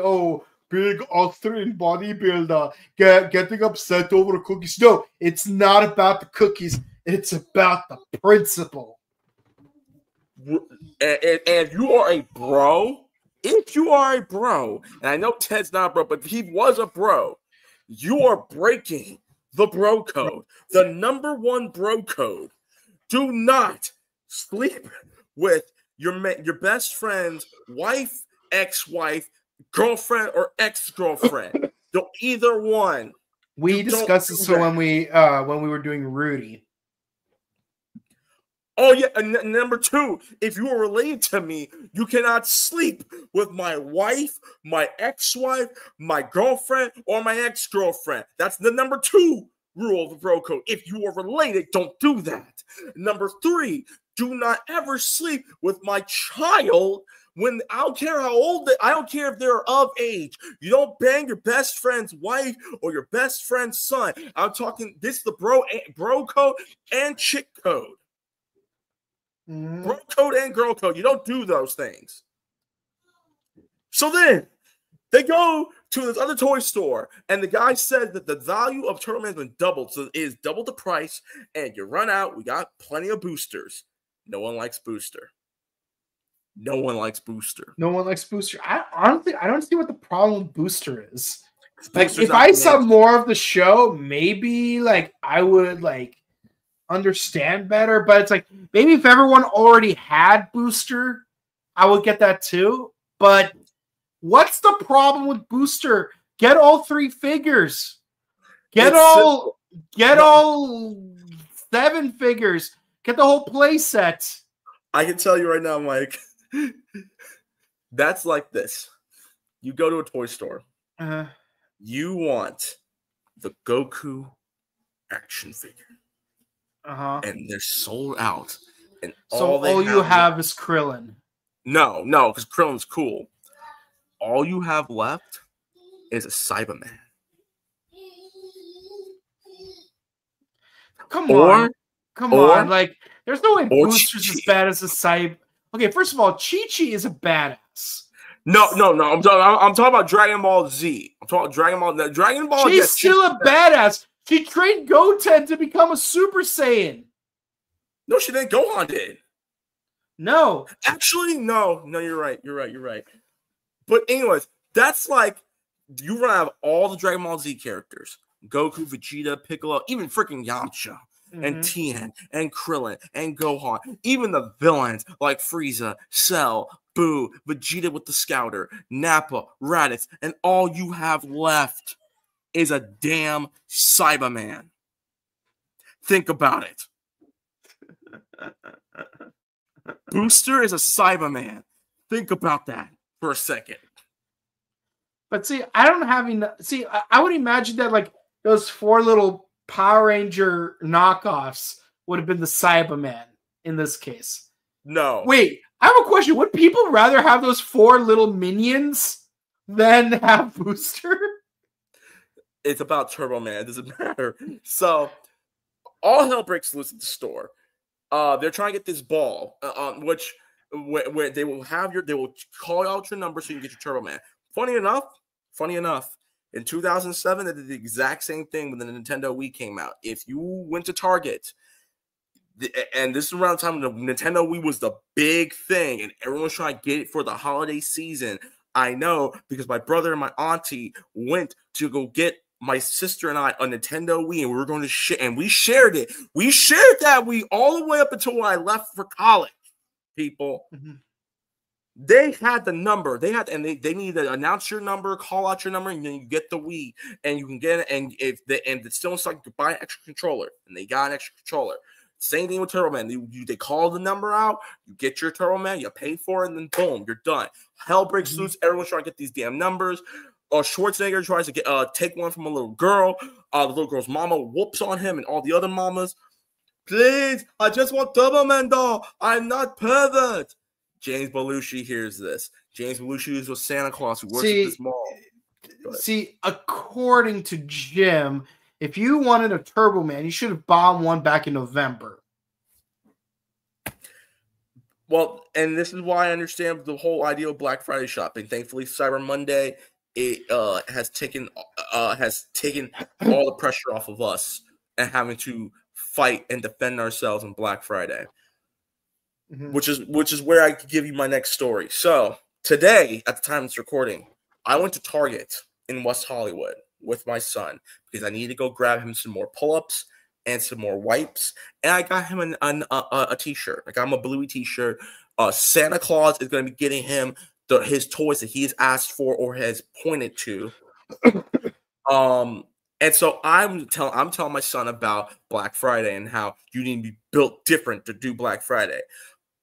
big Austrian bodybuilder getting upset over the cookies. No, it's not about the cookies. It's about the principle. And you are a bro. If you are a bro, and I know Ted's not a bro, but if he was a bro, you are breaking the bro code. The #1 bro code. Do not sleep with your best friend's wife, ex-wife, girlfriend, or ex-girlfriend. Don't either one. We discussed this when we were doing Rudy. Oh yeah, and #2, if you are related to me, you cannot sleep with my wife, my ex-wife, my girlfriend, or my ex-girlfriend. That's the #2 rule of the bro code. If you are related, don't do that. #3, do not ever sleep with my child. When I don't care how old I don't care if they're of age. You don't bang your best friend's wife or your best friend's son. I'm talking this is the bro code and chick code. Bro code and girl code. You don't do those things. So then they go to this other toy store, and the guy said that the value of Turboman has been doubled. So it is double the price, and you run out. We got plenty of boosters. No one likes Booster. No one likes Booster. No one likes Booster. Honestly, I don't see what the problem with Booster is. Like, Booster's if not I the saw answer. more of the show, maybe like I would like understand better. But it's like maybe if everyone already had Booster, I would get that too. But what's the problem with Booster? Get all 3 figures. Get all 7 figures. Get the whole play set. I can tell you right now, Mike. That's like this. You go to a toy store. You want the Goku action figure. And they're sold out. And so all you have is Krillin. No, because Krillin's cool. All you have left is a Cyberman. Come on. Like, there's no way Booster's as bad as a Cyber. Okay, first of all, Chi-Chi is a badass. No. I'm talking about Dragon Ball Z. I'm talking about Dragon Ball. She's still a badass. She trained Goten to become a Super Saiyan. No, she didn't. Gohan did. No. Actually, no. You're right. But anyways, that's like you run out of all the Dragon Ball Z characters. Goku, Vegeta, Piccolo, even freaking Yamcha, and Tien, and Krillin, and Gohan. Even the villains like Frieza, Cell, Boo, Vegeta with the Scouter, Nappa, Raditz, and all you have left is a damn Cyberman. Think about it. Booster is a Cyberman. Think about that for a second. But see, I don't have enough. See, I would imagine that like those 4 little Power Ranger knockoffs would have been the Cyberman in this case. No. Wait, I have a question. Would people rather have those 4 little minions than have Booster? It's about Turboman. It doesn't matter. So, all hell breaks loose at the store. They're trying to get this ball, which where they will call out your number so you can get your Turboman. Funny enough, in 2007, they did the exact same thing when the Nintendo Wii came out. If you went to Target, and this is around the time when the Nintendo Wii was the big thing, and everyone was trying to get it for the holiday season. I know because my brother and my auntie went to go get my sister and I a Nintendo Wii, and we were going to share, and we shared it. We shared that Wii all the way up until when I left for college. People, they had the number. They need to announce your number, call out your number, and then you get the Wii, and you can get it. And it's still inside, you can buy an extra controller, and they got an extra controller. Same thing with Turboman. They call the number out, you get your Turboman, you pay for it, and then boom, you're done. Hell breaks loose. Everyone's trying to get these damn numbers. Schwarzenegger tries to take one from a little girl. The little girl's mama whoops on him and all the other mamas. Please, I just want Turboman doll. I'm not pervert. James Belushi hears this. James Belushi is with Santa Claus who works at this mall. See, according to Jim, if you wanted a Turboman, you should have bought one back in November. Well, and this is why I understand the whole idea of Black Friday shopping. Thankfully, Cyber Monday has taken all the pressure off of us and having to fight and defend ourselves on Black Friday, which is where I could give you my next story. So today, at the time of this recording, I went to Target in West Hollywood with my son because I needed to go grab him some more pull-ups and some more wipes, and I got him a t-shirt. I got him a Bluey t-shirt. Santa Claus is going to be getting him his toys that he has asked for or has pointed to. And so I'm telling my son about Black Friday and how you need to be built different to do Black Friday.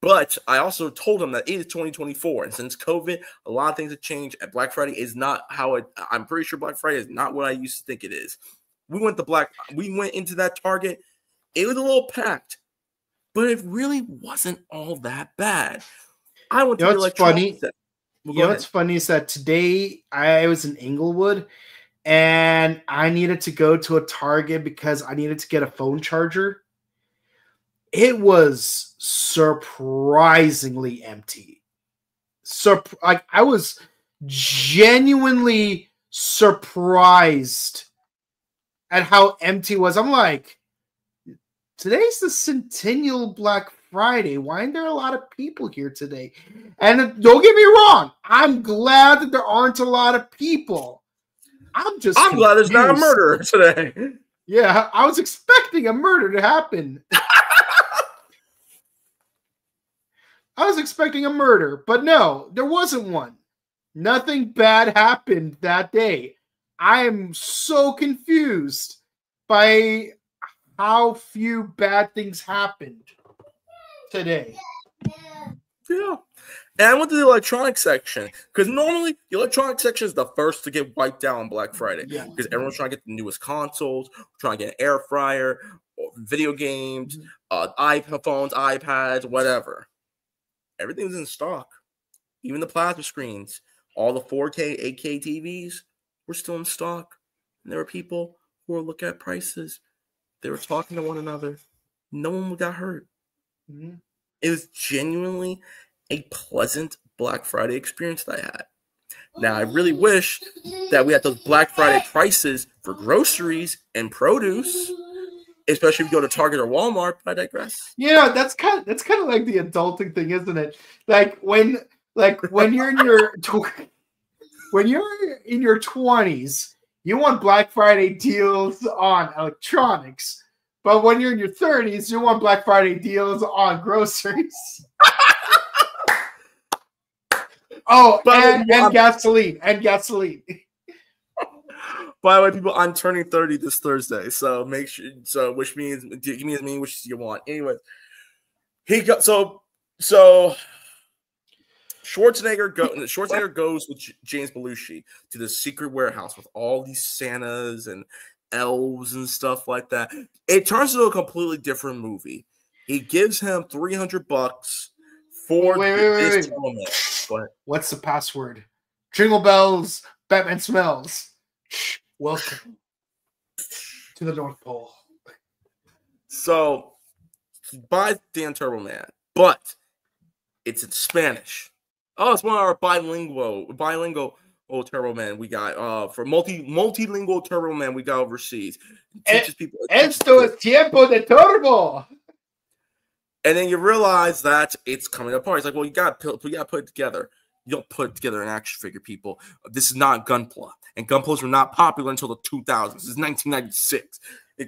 But I also told him that it is 2024, and since COVID, a lot of things have changed. And Black Friday is not I'm pretty sure Black Friday is not what I used to think it is. We went into that Target. It was a little packed, but it really wasn't all that bad. I went to the electronics. What's funny is that today I was in Inglewood and I needed to go to a Target because I needed to get a phone charger. It was surprisingly empty. I was genuinely surprised at how empty it was. I'm like, today's the Centennial Black Friday. Why aren't there a lot of people here today? And don't get me wrong, I'm glad that there aren't a lot of people. I'm glad there's not a murder today. Yeah, I was expecting a murder to happen. I was expecting a murder, but no, there wasn't one. Nothing bad happened that day. I am so confused by how few bad things happened today. Yeah. And I went to the electronic section because normally the electronic section is the first to get wiped out on Black Friday because everyone's trying to get the newest consoles, trying to get an air fryer, video games, iPhones, iPads, whatever. Everything's in stock. Even the plasma screens, all the 4K, 8K TVs were still in stock. And there were people who were looking at prices. They were talking to one another. No one got hurt. Mm-hmm. It was genuinely a pleasant Black Friday experience that I had. Now, I really wish that we had those Black Friday prices for groceries and produce, especially if you go to Target or Walmart, but I digress. Yeah, that's kind of like the adulting thing, isn't it? Like when you're in your when you're in your 20s, you want Black Friday deals on electronics. But when you're in your 30s, you want Black Friday deals on groceries. Oh, and gasoline. And gasoline. By the way, people, I'm turning 30 this Thursday, so make sure. So, which means give me as many wishes you want. Anyway, so Schwarzenegger goes with James Belushi to the secret warehouse with all these Santas and elves and stuff like that. It turns into a completely different movie. He gives him $300 for this tournament. What's the password? Jingle bells, Batman smells. Welcome to the North Pole. So he buys Dan Turboman, but it's in Spanish. Oh, it's one of our bilingual Turboman we got for multilingual Turboman we got overseas. Teaches people. Esto es tiempo de turbo. And then you realize that it's coming apart. It's like, well, you got to put it together. You don't put together an action figure, people. This is not Gunpla. And Gunplas were not popular until the 2000s. This is 1996.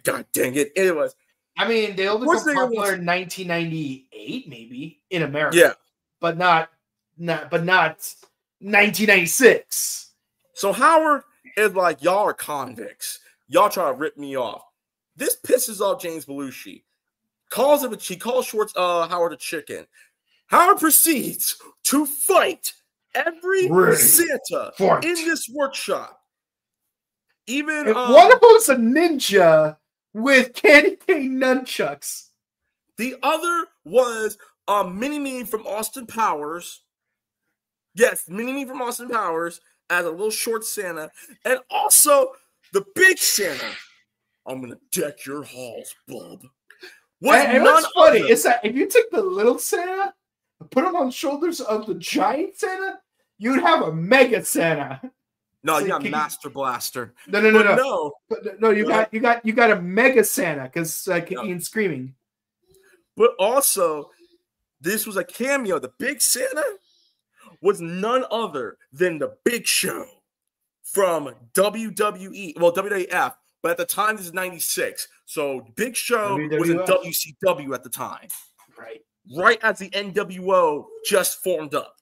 God dang it. Anyways. I mean, they only became popular in 1998, maybe, in America. Yeah. But not 1996. So Howard is like, y'all are convicts. Y'all try to rip me off. This pisses off James Belushi. She calls Howard a chicken. Howard proceeds to fight every Santa in this workshop. Even one of them's a ninja with candy cane nunchucks. The other was Mini-Me from Austin Powers. Yes, Mini-Me from Austin Powers as a little short Santa. And also the big Santa. I'm going to deck your halls, bub. What's funny is that if you took the little Santa and put him on the shoulders of the giant Santa, you'd have a mega Santa. No, so you got Master Blaster. No. You got a mega Santa because Ian's screaming. But also, this was a cameo. The big Santa was none other than the Big Show from WWE, well, WWF. But at the time, this is 96. So Big Show was in WCW at the time. Right as the NWO just formed up.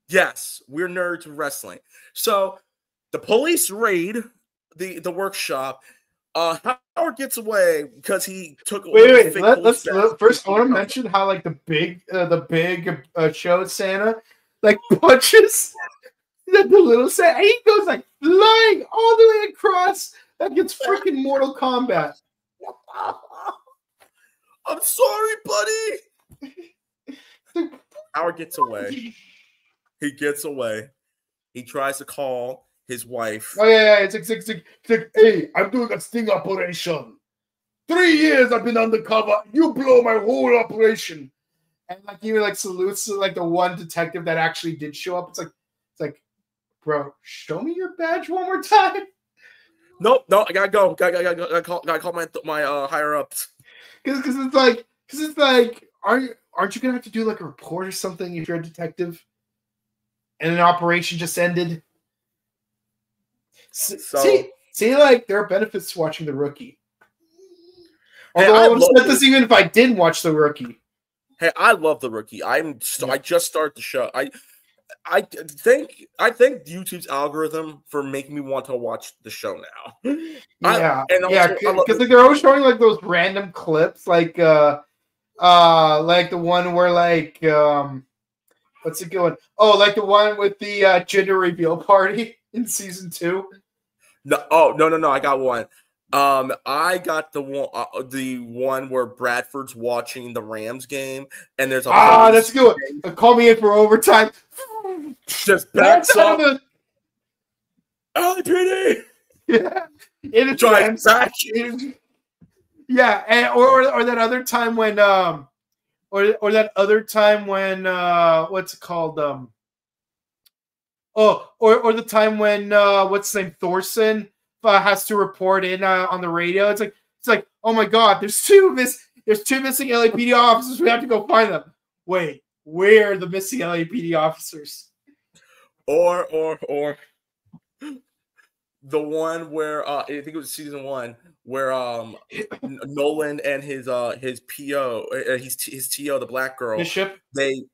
Yes, we're nerds of wrestling. So the police raid the workshop. Howard gets away because he took wait. Let's first. I want to mention how like the big show Santa like punches the little Santa. He goes like flying all the way across. That gets freaking Mortal Kombat. I'm sorry, buddy. Howard gets away. He gets away. He tries to call his wife. Oh, yeah. It's like, hey, I'm doing a sting operation. 3 years I've been undercover. You blow my whole operation. And like he like salutes to like the one detective that actually did show up. It's like, bro, show me your badge one more time. Nope, no, I gotta go. Gotta call my higher ups. Because it's like, aren't you gonna have to do like a report or something if you're a detective, and an operation just ended? See, like there are benefits to watching The Rookie. Although I would have said this even if I didn't watch The Rookie. Hey, I love The Rookie. I just started the show. I think YouTube's algorithm for making me want to watch the show now. Because like they're always showing like those random clips, like the one where like what's it going? Oh, like the one with the gender reveal party in season 2. No, I got one. I got the one where Bradford's watching the Rams game, and there's a that's a good one. Call me in for overtime. Just backs up. LAPD. Yeah, it's Rams. Yeah, and or that other time when or that other time when what's it called or the time when what's his name, Thorson has to report in on the radio. It's like oh my god, there's two missing LAPD officers. We have to go find them. Wait, where are the missing LAPD officers? Or the one where I think it was season 1 where Nolan and his PO his TO, the black girl, Bishop, they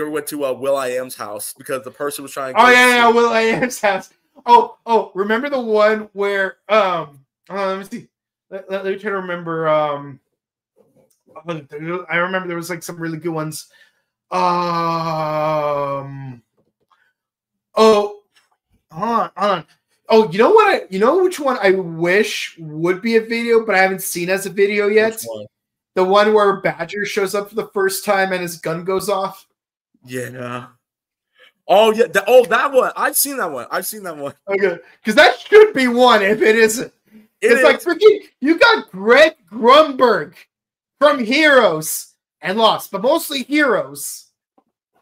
went to Will.i.am's house because the person was trying to Will.i.am's house. Oh, remember the one where let me see. Let me try to remember. I remember there was like some really good ones. Hold on. Oh, you know what? You know which one I wish would be a video, but I haven't seen as a video yet. Which one? The one where Badger shows up for the first time and his gun goes off. Yeah. Oh yeah. That one. I've seen that one. Okay, because that should be one if it isn't. It's like freaking. You got Greg Grunberg from Heroes and Lost, but mostly Heroes.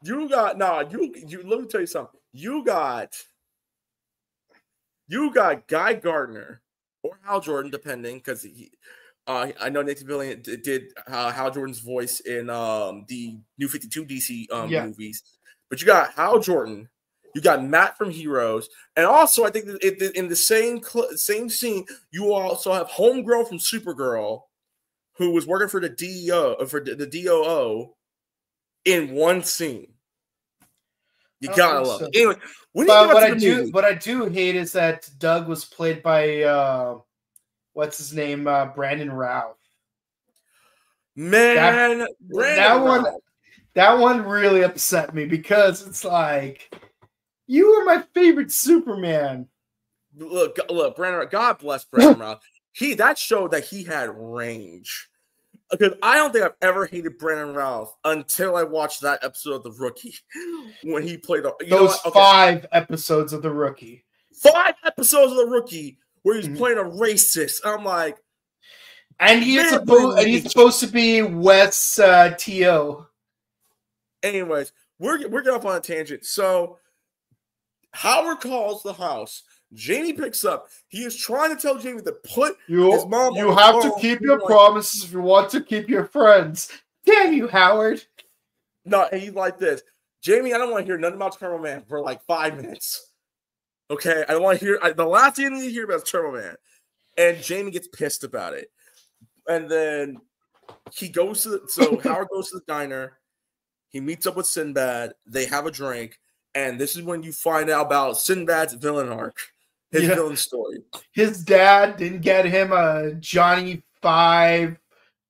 You got Let me tell you something. You got Guy Gardner or Hal Jordan, depending, because I know Nathan Fillion did Hal Jordan's voice in the New 52 DC movies. But you got Hal Jordan, you got Matt from Heroes, and also I think that in the same scene, you also have Homegirl from Supergirl, who was working for the DOO in one scene. You gotta love it. Anyway, what I do hate is that Doug was played by what's his name, Brandon Routh. Man, that one really upset me because it's like, you were my favorite Superman. Look, Brandon. God bless Brandon Routh. That showed that he had range. Because I don't think I've ever hated Brandon Routh until I watched that episode of The Rookie when he played those 5 episodes of The Rookie. 5 episodes of The Rookie where he's playing a racist. I'm like, and he's supposed to be Wes T.O. Anyways, we're getting off on a tangent. So Howard calls the house. Jamie picks up. He is trying to tell Jamie to put his mom. You have to keep your promises if you want to keep your friends. Damn you, Howard. No, and he's like this. Jamie, I don't want to hear nothing about Turboman for like 5 minutes. Okay? I don't want to hear. The last thing I need to hear about is Turboman. And Jamie gets pissed about it. And then he goes to Howard goes to the diner. He meets up with Sinbad. They have a drink. And this is when you find out about Sinbad's villain arc. His villain story. His dad didn't get him a Johnny 5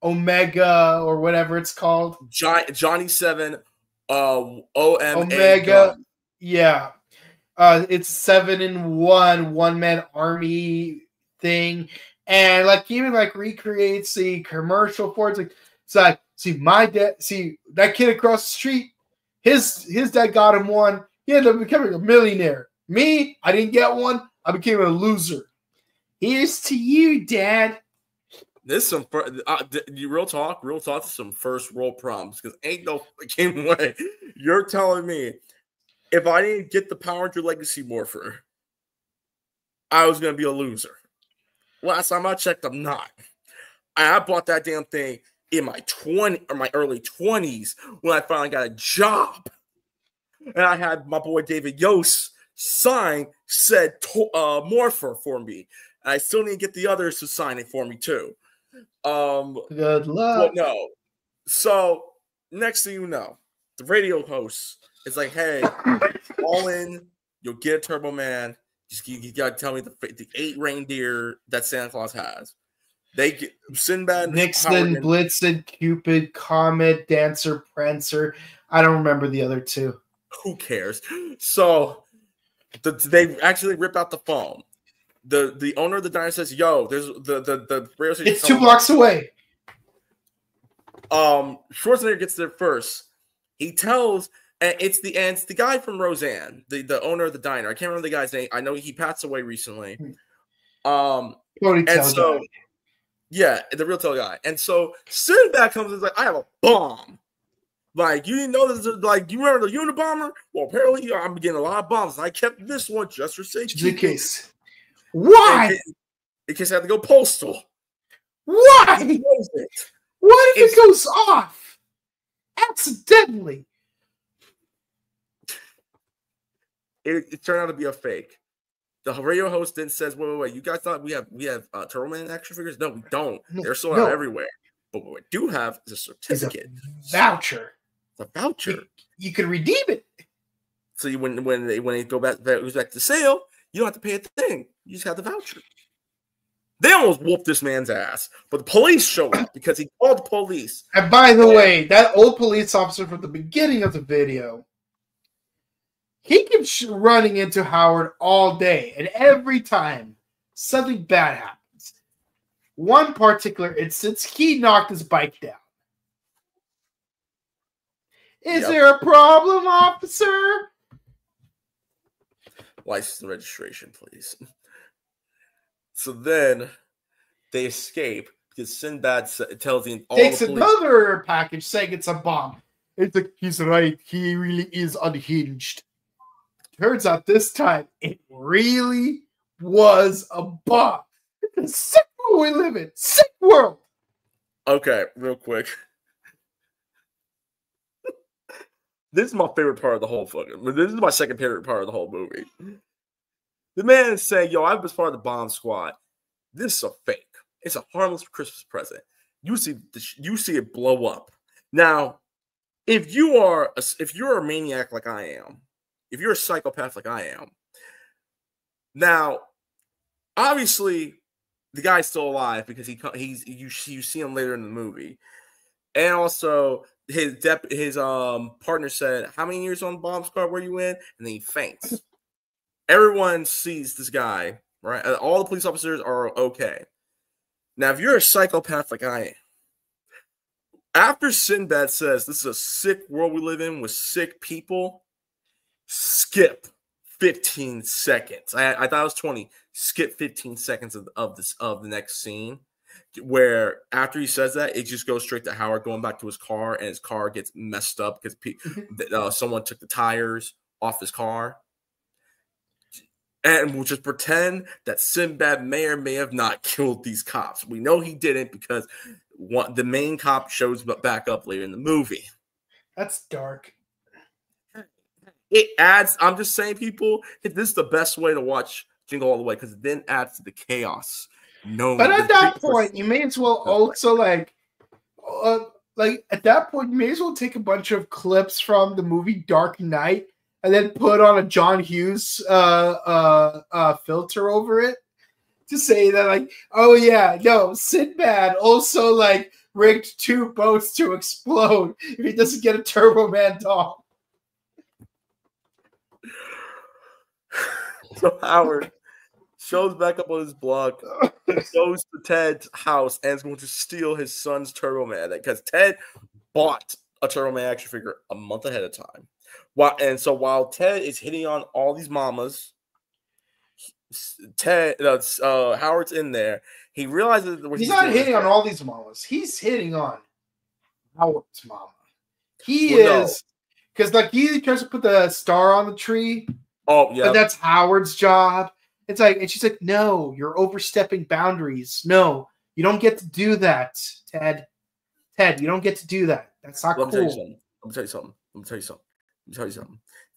Omega or whatever it's called. Johnny 7 Omega. Gun. Yeah. It's 7-in-1 one-man army thing. And like he even like recreates the commercial for it. It's like my dad, that kid across the street, his dad got him one. He ended up becoming a millionaire. Me, I didn't get one. I became a loser. Here's to you, Dad. This is some real talk. Some first world problems because ain't no fucking way. You're telling me if I didn't get the Power Ranger Legacy Morpher, I was gonna be a loser. Last time I checked, I'm not. I bought that damn thing in my early 20s when I finally got a job. And I had my boy David Yost sign said Morpher for me. And I still need to get the others to sign it for me too. Good luck. Well, no. So next thing you know, the radio host is like, "Hey, all in, you'll get a Turbo Man. Just you gotta tell me the 8 reindeer that Santa Claus has." They get Sinbad, Nixon, Blitzen, Cupid, Comet, Dancer, Prancer. I don't remember the other two. Who cares? So they actually rip out the phone. The owner of the diner says, "Yo, there's the radio station. It's 2 blocks away." Schwarzenegger gets there first. He tells, and it's the guy from Roseanne, the owner of the diner. I can't remember the guy's name. I know he passed away recently. And so, yeah, the real tell guy. And so Sinbad comes and is like, "I have a bomb. Like, you didn't know this? Like, you remember the Unabomber? Well, apparently I'm getting a lot of bombs. And I kept this one just for safety. Just in case. Why? In case I had to go postal. Why? What if it goes off accidentally?" It turned out to be a fake. The radio host then says, wait, you guys thought we have Turboman action figures? No, we don't. They're sold out everywhere. But what we do have is a certificate. It's a voucher. It's a voucher. You can redeem it. So when they go back to sale, you don't have to pay a thing. You just have the voucher. They almost whooped this man's ass, but the police showed up because he called the police. And by the way, that old police officer from the beginning of the video, he keeps running into Howard all day, and every time something bad happens. One particular instance, he knocked his bike down. Is there a problem, officer? License and registration, please. So then they escape because Sinbad tells him takes another package saying it's a bomb. It's like, he's right. He really is unhinged. Turns out this time it really was a bomb. It's a sick world we live in. Sick world. Okay, real quick. This is my favorite part of the whole this is my second favorite part of the whole movie. The man is saying, "Yo, I was part of the bomb squad. This is a fake. It's a harmless Christmas present. You see it blow up." Now, if you're a maniac like I am, if you're a psychopath like I am, now obviously the guy's still alive because you see him later in the movie, and also his partner said, "How many years on bomb squad were you in?" And then he faints. Everyone sees this guy, right? All the police officers are okay. Now, if you're a psychopath like I am, after Sinbad says this is a sick world we live in with sick people, skip 15 seconds. I thought it was 20. Skip 15 seconds of the next scene, where after he says that, it just goes straight to Howard going back to his car, and his car gets messed up because someone took the tires off his car. And we'll just pretend that Sinbad may or may have not killed these cops. We know he didn't because the main cop shows back up later in the movie. That's dark. It adds, I'm just saying, people, this is the best way to watch Jingle All the Way because it then adds to the chaos. No, but at that point, you may as well also at that point, you may as well take a bunch of clips from the movie Dark Knight and then put on a John Hughes filter over it to say that, like, oh yeah, no, Sinbad also rigged 2 boats to explode if he doesn't get a Turboman doll. So Howard shows back up on his block, goes to Ted's house, and is going to steal his son's Turboman because Ted bought a Turboman action figure a month ahead of time. While Ted is hitting on all these mamas, Howard's in there. He realizes that he's not hitting on all these mamas. He's hitting on Howard's mama. Because he tries to put the star on the tree. Oh yeah, but that's Howard's job. It's like, and she's like, no, you're overstepping boundaries. No, you don't get to do that, Ted. Ted, you don't get to do that. That's not cool. Let me tell you something.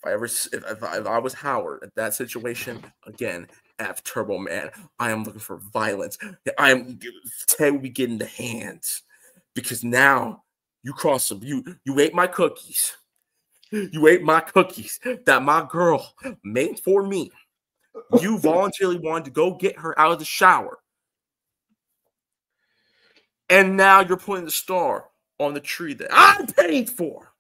If I was Howard at that situation, again, F Turboman, I am looking for violence. Ted will be getting the hands. Because now you cross them. You ate my cookies. You ate my cookies that my girl made for me. You voluntarily wanted to go get her out of the shower. And now you're putting the star on the tree that I paid for.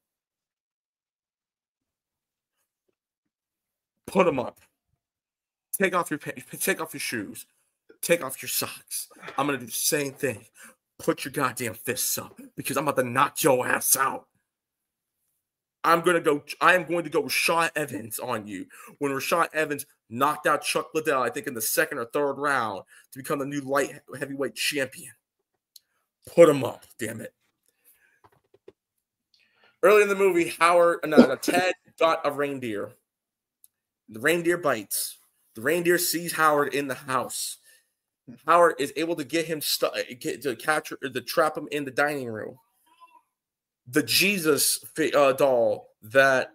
Put them up. Take off your shoes. Take off your socks. I'm going to do the same thing. Put your goddamn fists up because I'm about to knock your ass out. I am going to go Rashad Evans on you. When Rashad Evans knocked out Chuck Liddell, I think in the second or third round, to become the new light heavyweight champion. Put him up, damn it. Early in the movie, Ted got a reindeer. The reindeer bites. The reindeer sees Howard in the house. Howard is able to get him to trap him in the dining room. The Jesus doll that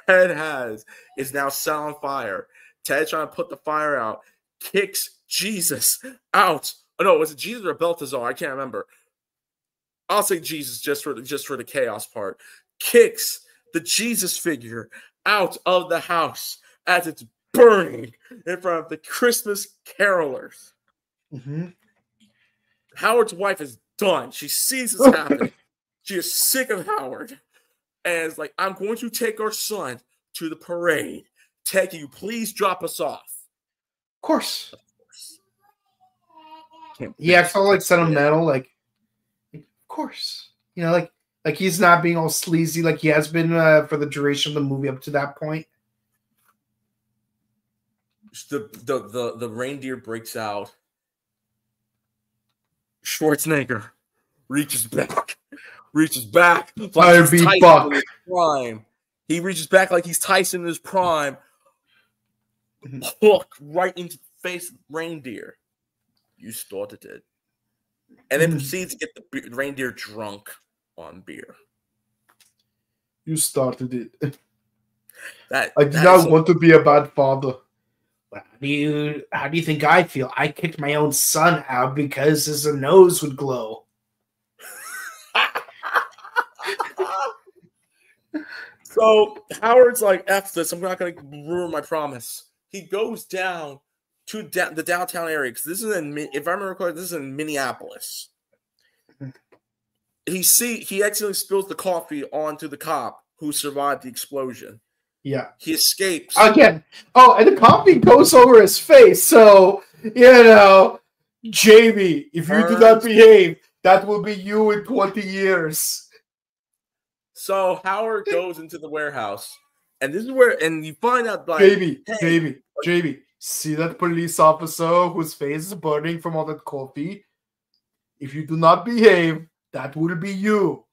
Ted has is now set on fire. Ted's trying to put the fire out, kicks Jesus out. Oh, no, was it Jesus or Balthazar? I can't remember. I'll say Jesus just for the chaos part. Kicks the Jesus figure out of the house as it's burning in front of the Christmas carolers. Mm-hmm. Howard's wife is done. She sees this happening. She is sick of Howard. And it's like, I'm going to take our son to the parade. Ted, can you please drop us off? Of course. Yeah, it's all like sentimental, like of course. You know, like he's not being all sleazy like he has been for the duration of the movie up to that point. The reindeer breaks out. Schwarzenegger reaches back. Like he's Tyson in his prime. He reaches back like he's Tyson in his prime. Hook right into the face of the reindeer. You started it. And then proceeds to get the reindeer drunk on beer. You started it. I did not want to be a bad father. How do you think I feel? I kicked my own son out because his nose would glow. So Howard's like, F this, I'm not going to ruin my promise. He goes down to the downtown area because this is if I remember correctly, this is in Minneapolis. He accidentally spills the coffee onto the cop who survived the explosion. Yeah. He escapes. Again. Oh, and the coffee goes over his face. So, Jamie, if you do not behave, that will be you in 20 years. So Howard goes into the warehouse. And this is where, and you find out, like, Jamie, see that police officer whose face is burning from all that coffee? If you do not behave, that will be you.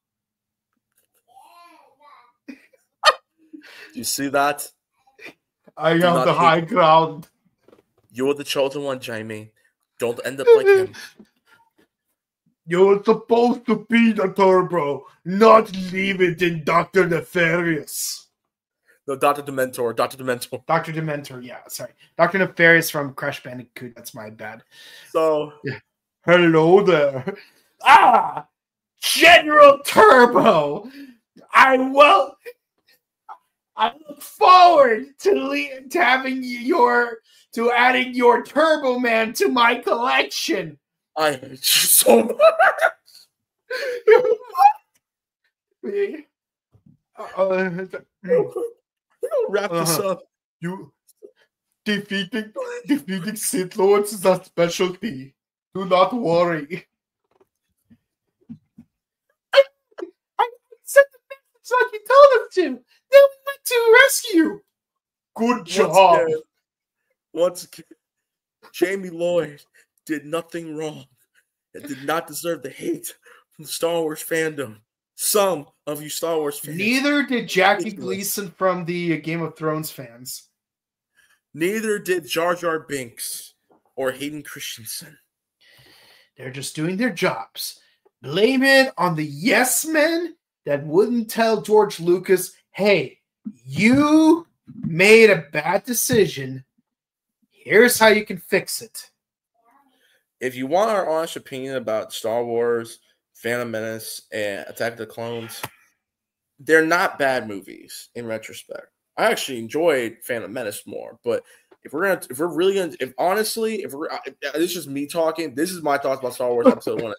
You see that? I am the high ground. You're the chosen one, Jamie. Don't end up like him. You're supposed to be the Turbo, not leave it in Dr. Nefarious. No, Dr. Dementor. Dr. Dementor, yeah, sorry. Dr. Nefarious from Crash Bandicoot, that's my bad. So, yeah. Hello there. General Turbo! I look forward to adding your Turboman to my collection. I hate you so much. Wrap this up. You defeating Sith Lords is a specialty. Do not worry. I sent the message like you told us to. Then we went to rescue. Good job. Once again, Jamie Lloyd did nothing wrong and did not deserve the hate from the Star Wars fandom. Some of you Star Wars fans. Neither did Jackie Gleason from the Game of Thrones fans. Neither did Jar Jar Binks or Hayden Christensen. They're just doing their jobs. Blame it on the yes men that wouldn't tell George Lucas, hey, you made a bad decision. Here's how you can fix it. If you want our honest opinion about Star Wars, Phantom Menace, and Attack of the Clones, they're not bad movies in retrospect. I actually enjoyed Phantom Menace more, but if this is just me talking, this is my thoughts about Star Wars episode 1,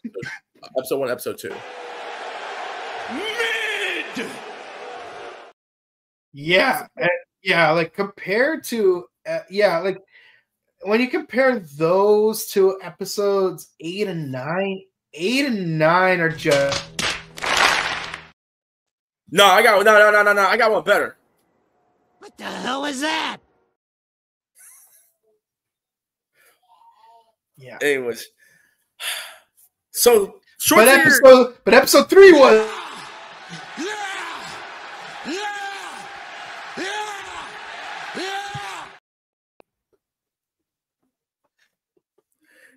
episode 2. Mid. Yeah, like compared to like when you compare those to episodes 8 and 9, 8 and 9 are just No, I got one better. What the hell is that? yeah. Anyways, so But episode 3 was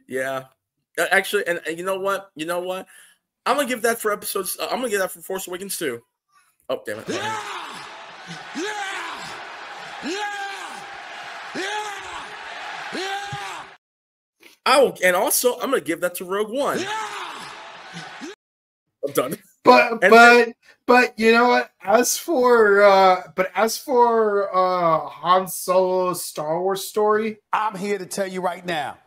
yeah. Actually, and you know what? I'm gonna give that for episodes. I'm gonna give that for Force Awakens too. Oh damn it! Oh, and also I'm gonna give that to Rogue One. I'm done. But you know what? As for Han Solo's Star Wars story, I'm here to tell you right now,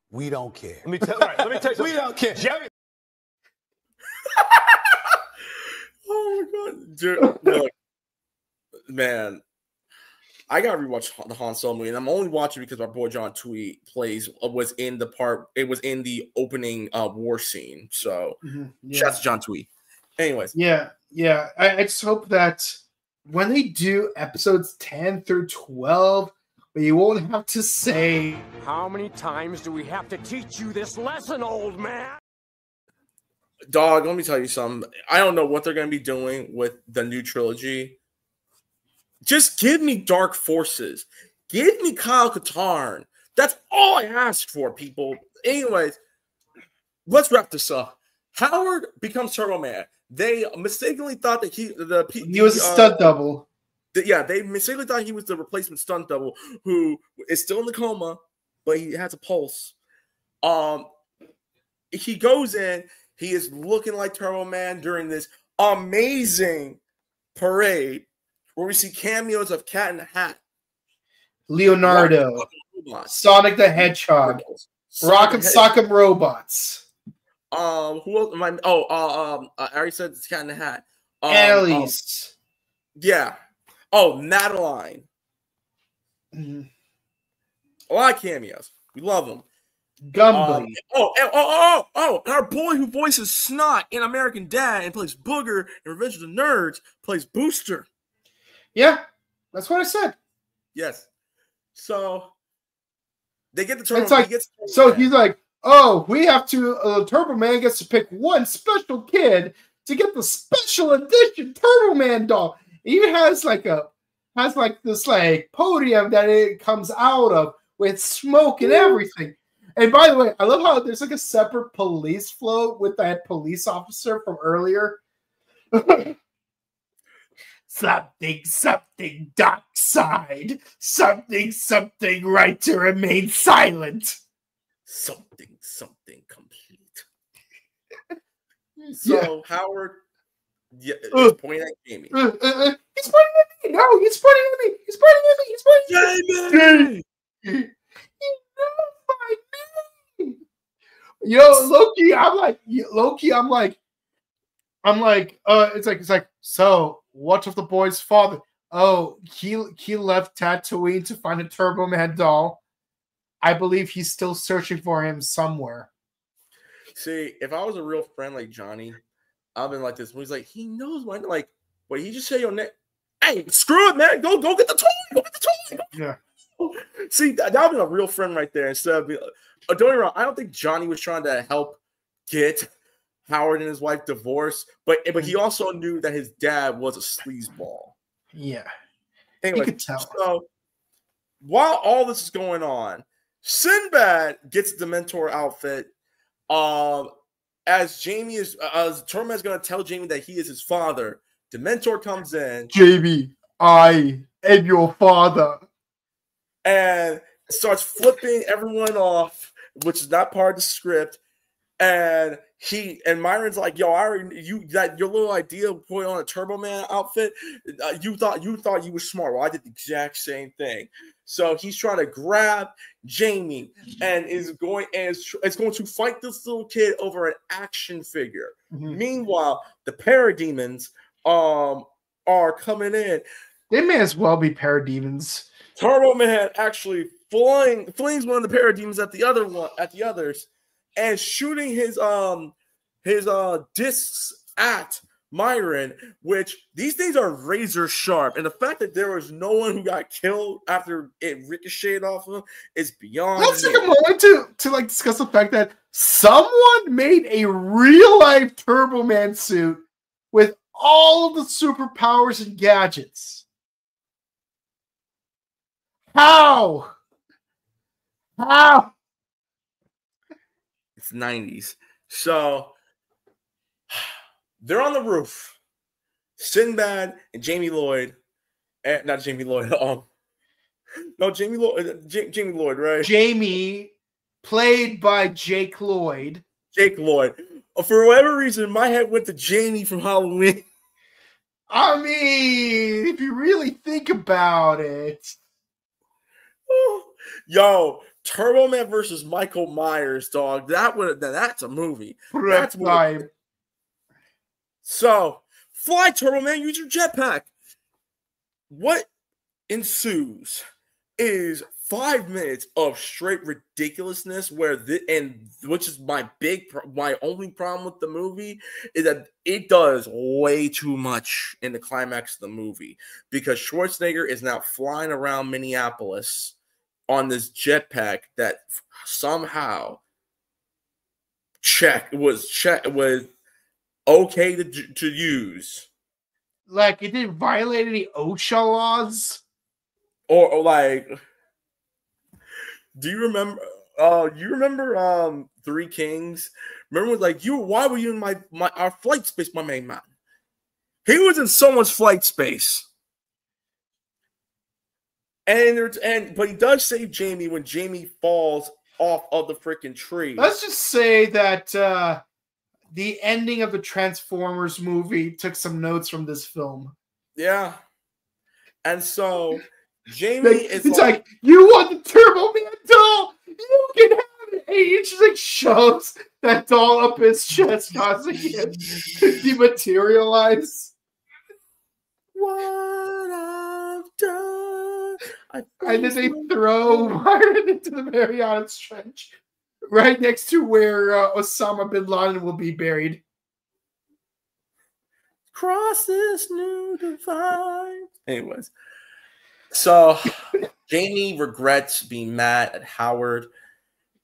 we don't care. Let me tell you something. We don't care. Jerry. Oh my god, dude! Look, man, I gotta rewatch the Han Solo movie, and I'm only watching because my boy John Tweet was in the opening war scene. So, shouts to John Tweet. Anyways, yeah. I just hope that when they do episodes 10 through 12, you won't have to say, How many times do we have to teach you this lesson, old man? dog, let me tell you something. I don't know what they're going to be doing with the new trilogy. Just give me Dark Forces. Give me Kyle Katarn. That's all I ask for, people. Anyways, let's wrap this up. Howard becomes Turboman. They mistakenly thought that he was a stunt double. They mistakenly thought he was the replacement stunt double who is still in the coma, but he has a pulse. He goes in. He is looking like Turboman during this amazing parade where we see cameos of Cat in the Hat, Leonardo, Sonic the Hedgehog, Rock'em Sock'em Robots. Who else am I? I already said it's Cat in the Hat. Annalise. Yeah. Oh, Madeline. Mm-hmm. A lot of cameos. We love them. Gumby. And our boy who voices Snot in American Dad and plays Booger in Revenge of the Nerds plays Booster. Yeah, that's what I said. Yes. So they get the Turbo. It's like, he's like, oh, we have to. Turboman gets to pick one special kid to get the special edition Turboman doll. It even has this podium that it comes out of with smoke and everything. And by the way, I love how there's like a separate police float with that police officer from earlier. Something dark side. Something right to remain silent. Something complete. So Howard is pointing at Jamie. He's pointing at me. No, he's pointing at me. He's pointing at me. He's pointing at me. Jamie. He knows my name. Loki, it's like, so what of the boy's father? Oh, he left Tatooine to find a Turboman doll. I believe he's still searching for him somewhere. See, if I was a real friend like Johnny, I've been like this. He's like, he knows my like, wait, he just say your name. Hey, screw it, man. Go get the toy. Go get the toy. Yeah. See, that would be a real friend right there. Instead of don't get me wrong, I don't think Johnny was trying to help get Howard and his wife divorced, but he also knew that his dad was a sleazeball. Yeah. Anyway, you could tell. So while all this is going on, Sinbad gets the Dementor outfit. As Jamie is, Turboman is going to tell Jamie that he is his father. Dementor comes in. Jamie, I am your father. And starts flipping everyone off, which is not part of the script. And Myron's like, "Yo, your little idea of putting on a Turboman outfit, you thought you were smart. Well, I did the exact same thing." So he's trying to grab Jamie and is going to fight this little kid over an action figure. Mm-hmm. Meanwhile, the parademons are coming in. They may as well be parademons. Turboman actually flings one of the parademons at the others, and shooting his discs at Myron, which these things are razor sharp, and the fact that there was no one who got killed after it ricocheted off of him is beyond. Let's take a moment to like discuss the fact that someone made a real life Turboman suit with all the superpowers and gadgets. How? It's 90s. So they're on the roof. Sinbad and Jamie Lloyd. Not Jamie Lloyd. No, Jamie Lloyd, right? Jamie, played by Jake Lloyd. Jake Lloyd. For whatever reason, my head went to Jamie from Halloween. I mean, if you really think about it. Yo, Turboman versus Michael Myers, dog. That's a movie. That's time. So, fly, Turboman. Use your jetpack. What ensues is 5 minutes of straight ridiculousness, which is my only problem with the movie is that it does way too much in the climax of the movie because Schwarzenegger is now flying around Minneapolis on this jetpack that somehow was okay to use. Like it didn't violate any OSHA laws? Or like, do you remember Three Kings? Remember like why were you in our flight space, my main man? He was in someone's flight space. But he does save Jamie when Jamie falls off of the freaking tree. Let's just say that the ending of the Transformers movie took some notes from this film. Yeah. And so Jamie it's like, you want the Turboman doll? You can have it. And he just like shoves that doll up his chest, causing him to dematerialize. What I've done. And then they throw Myron into the Marianas Trench, right next to where Osama bin Laden will be buried. Cross this new divide. Anyways, so Jamie regrets being mad at Howard,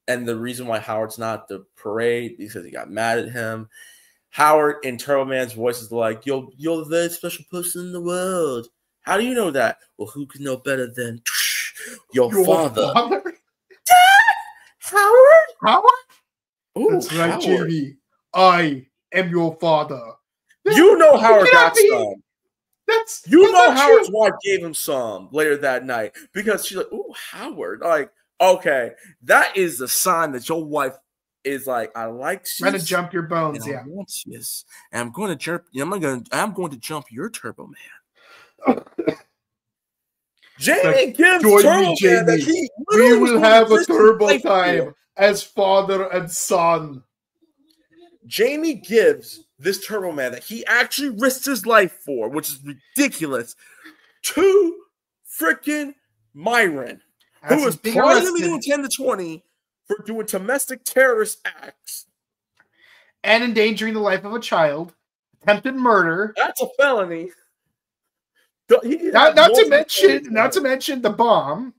and the reason why Howard's not at the parade is because he got mad at him. Howard in Turboman's voice is like, you're the very special person in the world. How do you know that? Well, who could know better than your father? Howard? Ooh, that's right, Howard. Jamie. I am your father. You know Howard got some. That's Howard's wife gave him some later that night because she's like, "Ooh, Howard!" Like, okay, that is the sign that your wife is like, "I like you." Trying to jump your bones, yeah. I want this, and I'm going to jump. I'm going to jump your Turboman. Jamie gives Turboman that he we will have a turbo time as father and son. Jamie gives this Turboman that he actually risked his life for, which is ridiculous, to freaking Myron, who is probably doing 10 to 20 for doing domestic terrorist acts and endangering the life of a child, attempted murder. That's a felony. Not to mention the bomb,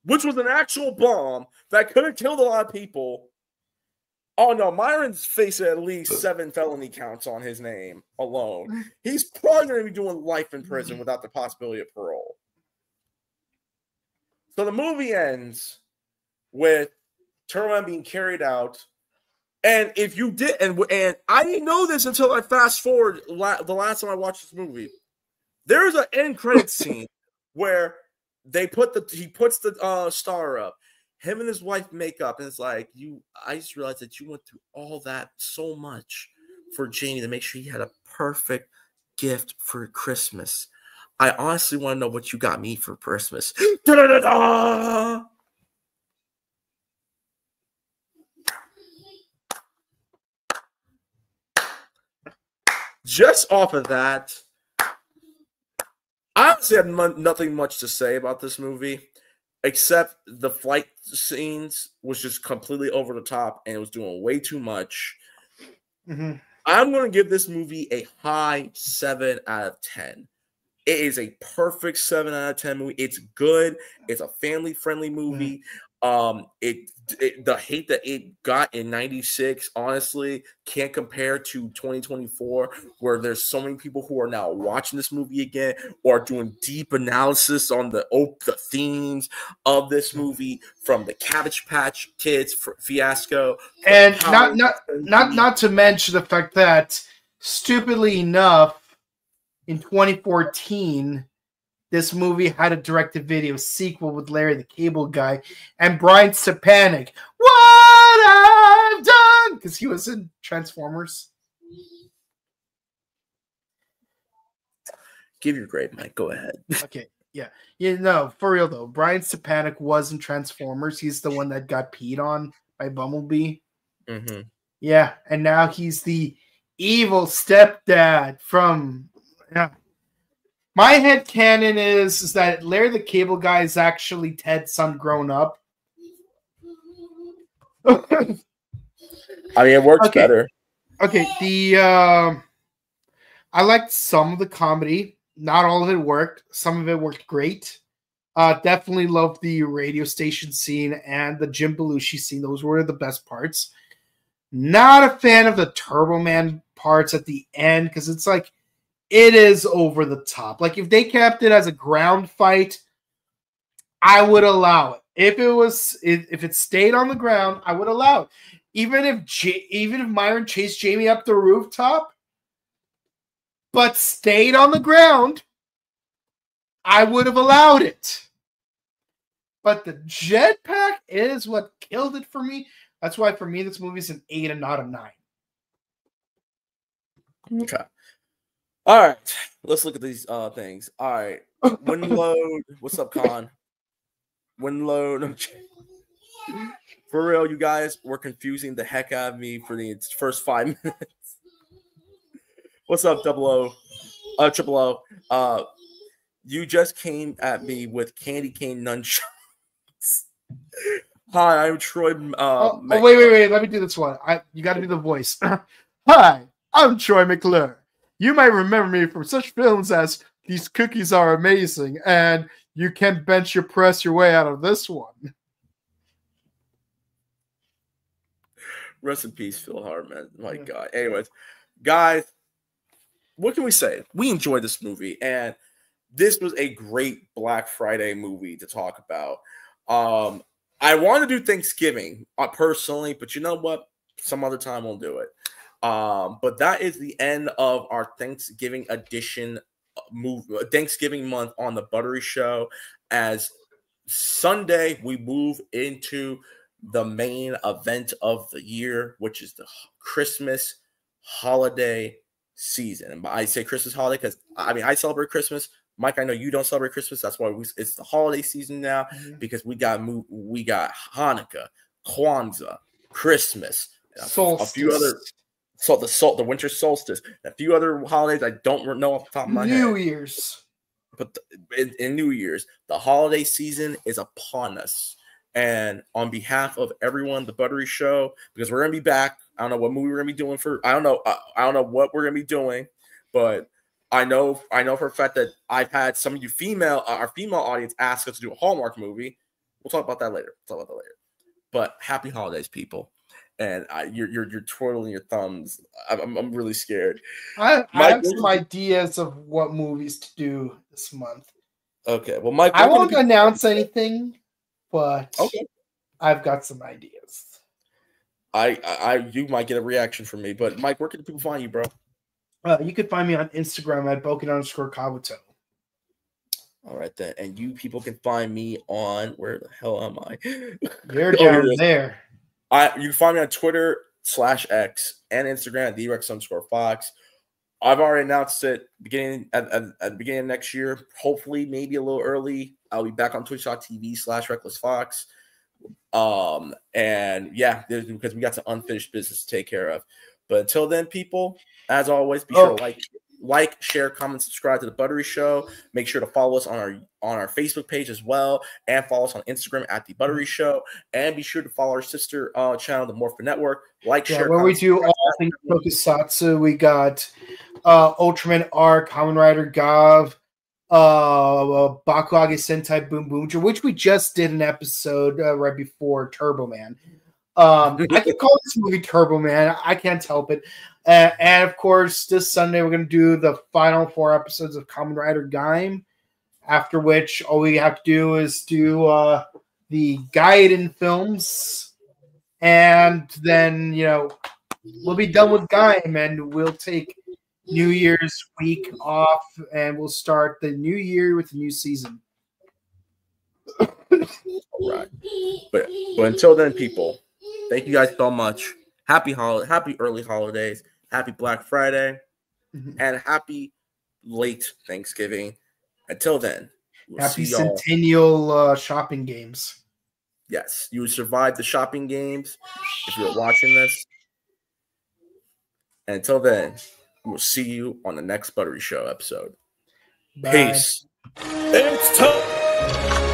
which was an actual bomb that could have killed a lot of people. Oh no, Myron's facing at least 7 felony counts on his name alone. He's probably going to be doing life in prison without the possibility of parole. So the movie ends with Turboman being carried out. And if you did, and I didn't know this until I fast forward the last time I watched this movie. There's an end credit scene where he puts the star up. Him and his wife make up, and it's like, I just realized that you went through all that so much for Jamie to make sure he had a perfect gift for Christmas. I honestly want to know what you got me for Christmas. Da-da-da-da! Just off of that, I honestly have nothing much to say about this movie, except the flight scenes was just completely over the top and it was doing way too much. Mm-hmm. I'm going to give this movie a high 7 out of 10. It is a perfect 7 out of 10 movie. It's good. It's a family-friendly movie. The hate that it got in 96, honestly, can't compare to 2024, where there's so many people who are now watching this movie again or doing deep analysis on the themes of this movie, from the Cabbage Patch Kids fiasco, and not to mention the fact that, stupidly enough, in 2014, this movie had a direct-to-video sequel with Larry the Cable Guy and Brian Stepanek. What I've done! Because he was in Transformers. Give your grade, Mike. Go ahead. Okay, yeah. No, for real, though. Brian Stepanek was in Transformers. He's the one that got peed on by Bumblebee. Mm-hmm. Yeah, and now he's the evil stepdad from... Yeah. My headcanon is that Larry the Cable Guy is actually Ted's son grown up. I mean, it works better. Okay, I liked some of the comedy. Not all of it worked. Some of it worked great. Definitely loved the radio station scene and the Jim Belushi scene. Those were the best parts. Not a fan of the Turboman parts at the end, because it's like, it is over the top. Like, if they kept it as a ground fight, I would allow it. If it stayed on the ground, I would allow it. Even if Myron chased Jamie up the rooftop, but stayed on the ground, I would have allowed it. But the jetpack is what killed it for me. That's why, for me, this movie's an 8 and not a 9. Okay. All right, let's look at these things. All right, Windload. What's up, Con? Windload. For real, you guys were confusing the heck out of me for the first 5 minutes. What's up, Triple O? You just came at me with candy cane nunchucks. Hi, I'm Troy. Wait. Let me do this one. You got to do the voice. Hi, I'm Troy McClure. You might remember me from such films as These Cookies Are Amazing and You Can Bench or Press Your Way Out of This One. Rest in peace, Phil Hartman. My God. Anyways, guys, what can we say? We enjoyed this movie, and this was a great Black Friday movie to talk about. I want to do Thanksgiving personally, but you know what? Some other time we'll do it. But that is the end of our Thanksgiving edition Thanksgiving month on the Buttery Show. As Sunday, we move into the main event of the year, which is the Christmas holiday season. And I say Christmas holiday because I celebrate Christmas. Mike, I know you don't celebrate Christmas. That's why it's the holiday season now, because we got Hanukkah, Kwanzaa, Christmas, a few other. So the winter solstice, a few other holidays I don't know off the top of my head. New Year's. But in New Year's, the holiday season is upon us. And on behalf of everyone, the Buttery Show, because we're gonna be back. I don't know what movie we're gonna be doing I don't know what we're gonna be doing, but I know for a fact that I've had some of you our female audience ask us to do a Hallmark movie. We'll talk about that later. But happy holidays, people. And you're twirling your thumbs. I'm really scared. I have some ideas of what movies to do this month. Okay, well, Mike, I won't announce anything but Okay. I've got some ideas. You might get a reaction from me, but Mike, where can people find you, bro? You can find me on Instagram at Boken_Kabuto. All right, then. And you people can find me on, where the hell am I? You're down there. You can find me on Twitter /X and Instagram at TheRex_Fox. I've already announced it at the beginning of next year. Hopefully, maybe a little early. I'll be back on Twitch.tv/RecklessFox. And yeah, because we got some unfinished business to take care of. But until then, people, as always, be sure to like, share, comment, subscribe to the Buttery Show. Make sure to follow us on our Facebook page as well, and follow us on Instagram at the Buttery Show. And be sure to follow our sister channel, the Morphin Network. Share, where we do all things Tokusatsu. We got Ultraman R, Kamen Rider Gav, Bakuage Sentai Boom Boomja, which we just did an episode right before Turboman. I can call this movie Turboman. I can't help it. And of course, this Sunday we're going to do the final 4 episodes of Kamen Rider Gaim. After which, all we have to do is do the Gaiden films, and then we'll be done with Gaim, and we'll take New Year's week off, and we'll start the new year with a new season. All right, but until then, people, thank you guys so much. Happy early holidays, happy Black Friday, and happy late Thanksgiving. Until then, happy Centennial shopping games. Yes, you survived the shopping games if you're watching this. And until then, we'll see you on the next Buttery Show episode. Bye. Peace. It's time.